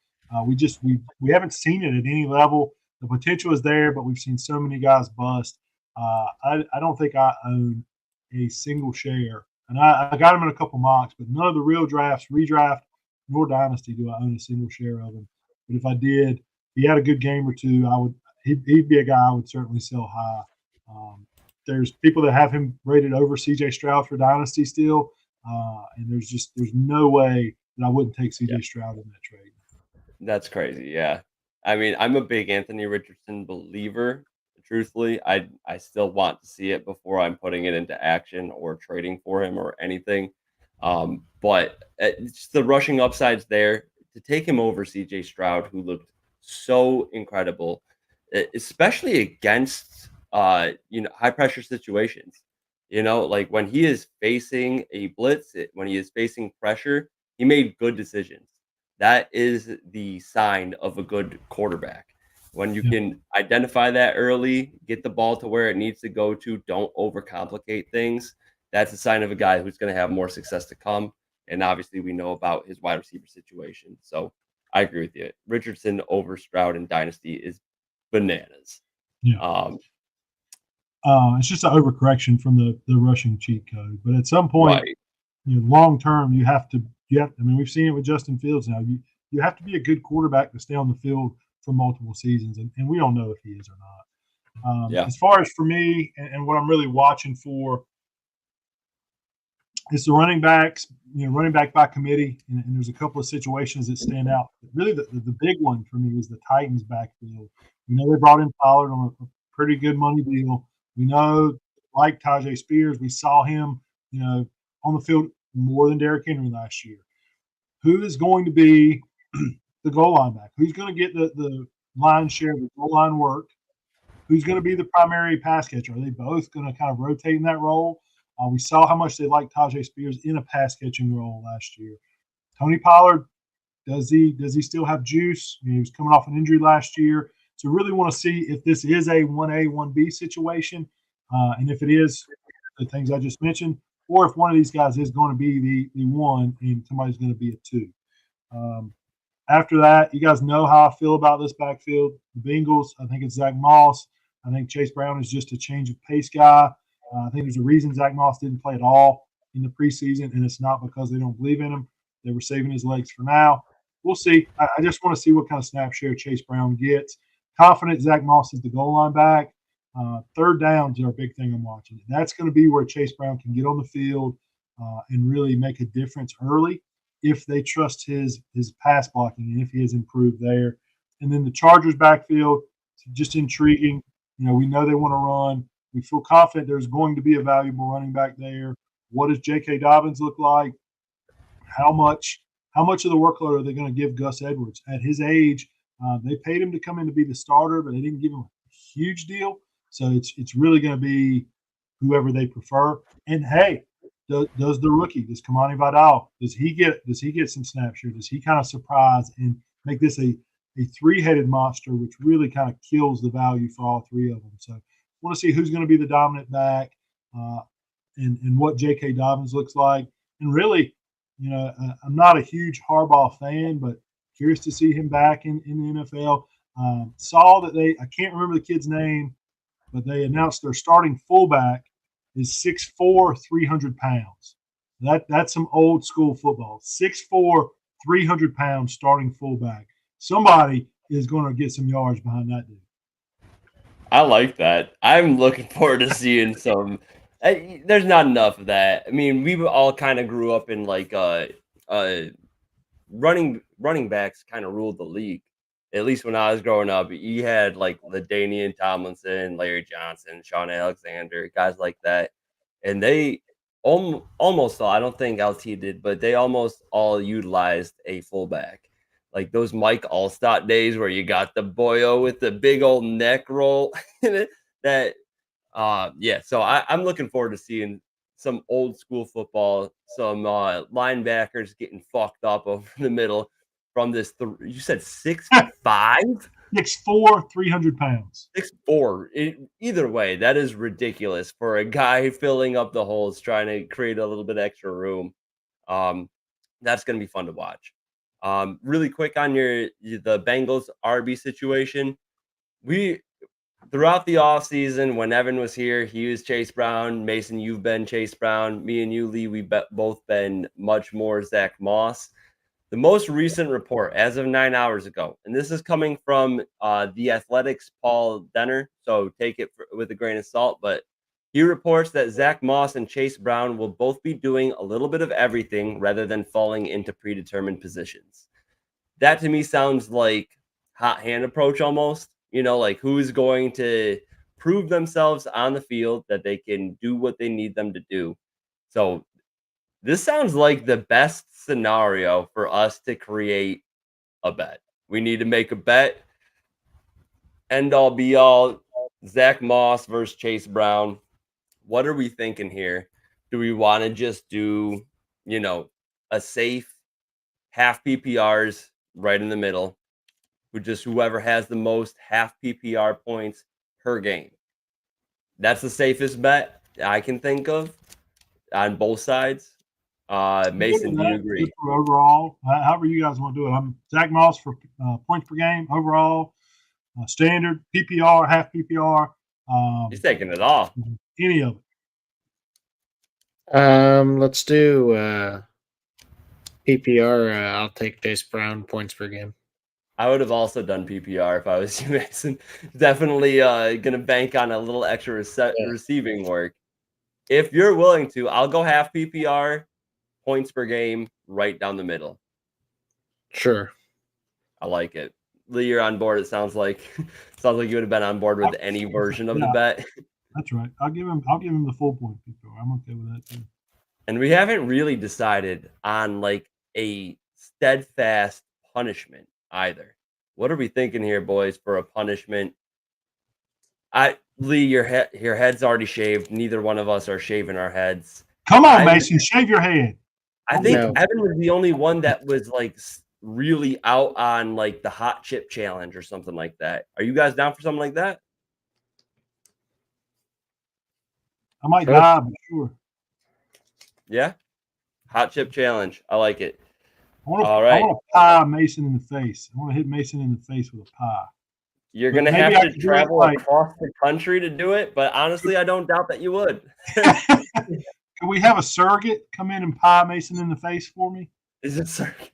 We haven't seen it at any level. The potential is there, but we've seen so many guys bust. I don't think I own a single share, and I got him in a couple mocks, but none of the real drafts, redraft, nor dynasty do I own a single share of him. But if I did, he had a good game or two, I would. He'd be a guy I would certainly sell high. There's people that have him rated over C.J. Stroud for dynasty still, and there's no way that I wouldn't take C.J. Stroud in that trade. That's crazy. Yeah. I mean, I'm a big Anthony Richardson believer. Truthfully, I still want to see it before I'm putting it into action or trading for him or anything. But it's the rushing upsides there to take him over CJ Stroud, who looked so incredible, especially against high pressure situations. Like when he is facing a blitz, when he is facing pressure, he made good decisions. That is the sign of a good quarterback. When you can identify that early, get the ball to where it needs to go to, don't overcomplicate things. That's a sign of a guy who's going to have more success to come. And obviously, we know about his wide receiver situation. So I agree with you. Richardson over Stroud in Dynasty is bananas. Yeah. It's just an overcorrection from the rushing cheat code. But at some point, Right. long term, you have. I mean, we've seen it with Justin Fields now. You have to be a good quarterback to stay on the field for multiple seasons, and we don't know if he is or not. Yeah. As far as for me and what I'm really watching for, it's the running backs, running back by committee, and there's a couple of situations that stand out. But really, the big one for me is the Titans backfield. We know they brought in Pollard on a pretty good money deal. We know, like Tajay Spears, we saw him, on the field more than Derrick Henry last year. Who is going to be the goal line back? Who's going to get the line share, the goal line work? Who's going to be the primary pass catcher? Are they both going to kind of rotate in that role? We saw how much they liked Tajay Spears in a pass catching role last year. Tony Pollard Does he still have juice? He was coming off an injury last year. So really want to see if this is a 1A, 1B situation. And if it is the things I just mentioned, or if one of these guys is going to be the one and somebody's going to be a 2. After that, you guys know how I feel about this backfield. The Bengals, I think it's Zach Moss. I think Chase Brown is just a change of pace guy. I think there's a reason Zach Moss didn't play at all in the preseason, and it's not because they don't believe in him. They were saving his legs for now. We'll see. I just want to see what kind of snap share Chase Brown gets. Confident Zach Moss is the goal line back. Third downs are a big thing I'm watching. That's going to be where Chase Brown can get on the field and really make a difference early if they trust his pass blocking and if he has improved there. And then the Chargers backfield, just intriguing. We know they want to run. We feel confident there's going to be a valuable running back there. What does J.K. Dobbins look like? How much of the workload are they going to give Gus Edwards? At his age, they paid him to come in to be the starter, but they didn't give him a huge deal. So it's really going to be whoever they prefer. And hey, does the rookie, does Kamani Vidal, does he get some snap share? Does he kind of surprise and make this a three-headed monster, which really kind of kills the value for all three of them? So I want to see who's going to be the dominant back and what J.K. Dobbins looks like. And really, I'm not a huge Harbaugh fan, but curious to see him back in the NFL. Saw that I can't remember the kid's name, but they announced their starting fullback is 6'4", 300 pounds. That's some old school football. 6'4", 300 pounds starting fullback. Somebody is going to get some yards behind that dude. I like that. I'm looking forward to seeing some. There's not enough of that. I mean, we all kind of grew up in like running backs kind of ruled the league. At least when I was growing up, you had like LaDainian Tomlinson, Larry Johnson, Sean Alexander, guys like that, and they almost all. I don't think LT did, but they almost all utilized a fullback. Like those Mike Allstott days where you got the boyo with the big old neck roll. So I'm looking forward to seeing some old school football, some linebackers getting fucked up over the middle from this. You said 6'5"? 6'4", 300 pounds. 6'4". Either way, that is ridiculous for a guy filling up the holes, trying to create a little bit extra room. That's going to be fun to watch. Really quick on the Bengals RB situation. Throughout the offseason, when Evan was here, he was Chase Brown. Mason, you've been Chase Brown. Me and you, Lee, we've both been much more Zach Moss. The most recent report, as of 9 hours ago, and this is coming from the Athletics' Paul Denner, so take it with a grain of salt, but he reports that Zach Moss and Chase Brown will both be doing a little bit of everything rather than falling into predetermined positions. That to me sounds like hot hand approach almost. Like who's going to prove themselves on the field that they can do what they need them to do. So this sounds like the best scenario for us to create a bet. We need to make a bet. End all be all, Zach Moss versus Chase Brown. What are we thinking here? Do we want to just do, a safe half PPRs right in the middle? Whoever has the most half PPR points per game. That's the safest bet I can think of on both sides. Mason, do you agree? Overall, however you guys want to do it. I'm Zach Moss for points per game overall, standard PPR, half PPR. He's taking it all. Any of it. Let's do PPR. I'll take Chase Brown points per game. I would have also done PPR if I was you, Mason. Definitely going to bank on a little extra receiving work. If you're willing to, I'll go half PPR, points per game, right down the middle. Sure. I like it. Lee, you're on board. It sounds like you would have been on board with any version of the bet. That's right. I'll give him the full point PPR. I'm okay with that too. And we haven't really decided on like a steadfast punishment either. What are we thinking here, boys, for a punishment? Lee, your head's already shaved. Neither one of us are shaving our heads. Come on, Mason, shave your head. I think Evan was the only one that was like really out on like the hot chip challenge or something like that. Are you guys down for something like that? I might Sure. die, but sure. Yeah. Hot chip challenge. I like it. I All right. want to pie Mason in the face. I want to hit Mason in the face with a pie. You're But going to maybe have I to could do it travel like- across the country to do it, but honestly, I don't doubt that you would. Can we have a surrogate come in and pie Mason in the face for me? Is it surrogate?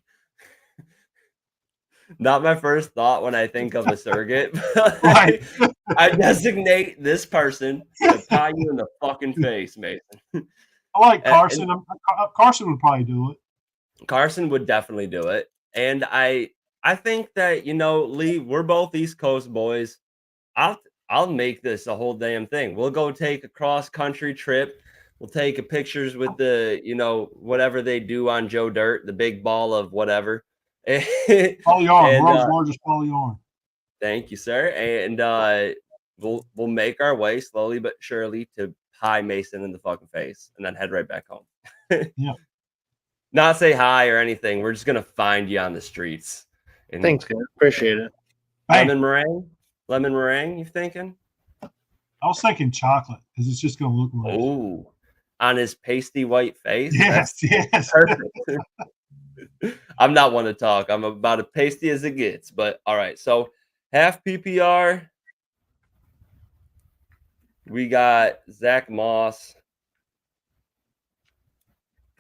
Not my first thought when I think of a surrogate. But Right. I designate this person to pie you in the fucking face, Mason. I like And- Carson. Carson would probably do it. Carson would definitely do it. And I think that, Lee, we're both East Coast boys. I'll make this a whole damn thing. We'll go take a cross country trip. We'll take a pictures with the, whatever they do on Joe Dirt, the big ball of whatever. Polyarm, And, world's largest polyarm. thank you, sir. And we'll make our way slowly but surely to pie Mason in the fucking face and then head right back home. Yeah. Not say hi or anything. We're just gonna find you on the streets. And Thanks, guys. Appreciate it. Hey, lemon meringue? Lemon meringue, you thinking? I was thinking chocolate because it's just going to look worse. Oh, on his pasty white face? Yes, That's yes. perfect. I'm not one to talk. I'm about as pasty as it gets. But all right, so half PPR. We got Zach Moss.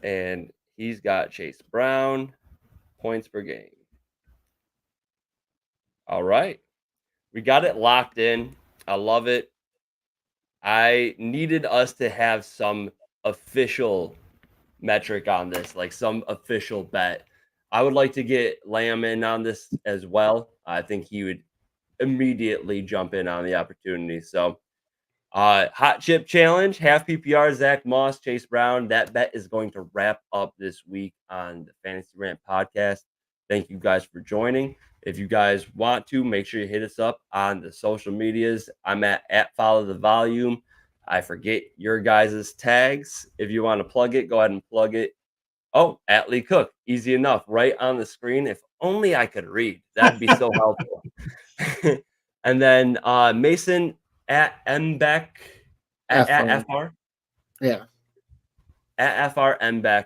And he's got Chase Brown, points per game. All right. We got it locked in. I love it. I needed us to have some official metric on this, like some official bet. I would like to get Lamb in on this as well. I think he would immediately jump in on the opportunity. So, hot chip challenge, half PPR, Zach Moss, Chase Brown. That bet is going to wrap up this week on the Fantasy Rant podcast. Thank you guys for joining. If you guys want to, make sure you hit us up on the social medias. I'm at follow the volume. I forget your guys' tags. If you want to plug it, go ahead and plug it. Oh, at Lee Cook. Easy enough. Right on the screen. If only I could read. That'd be so helpful. And then Mason at Mbeck at FR. Yeah. At FR Mbeck.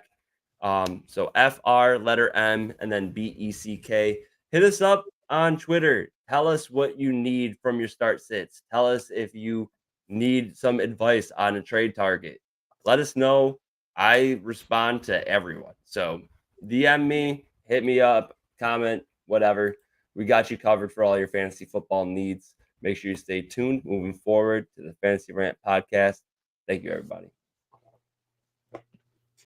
So FR letter M and then BECK. Hit us up on Twitter. Tell us what you need from your start sits. Tell us if you need some advice on a trade target. Let us know. I respond to everyone. So DM me, hit me up, comment, whatever. We got you covered for all your fantasy football needs. Make sure you stay tuned moving forward to the Fantasy Rant podcast. Thank you, everybody.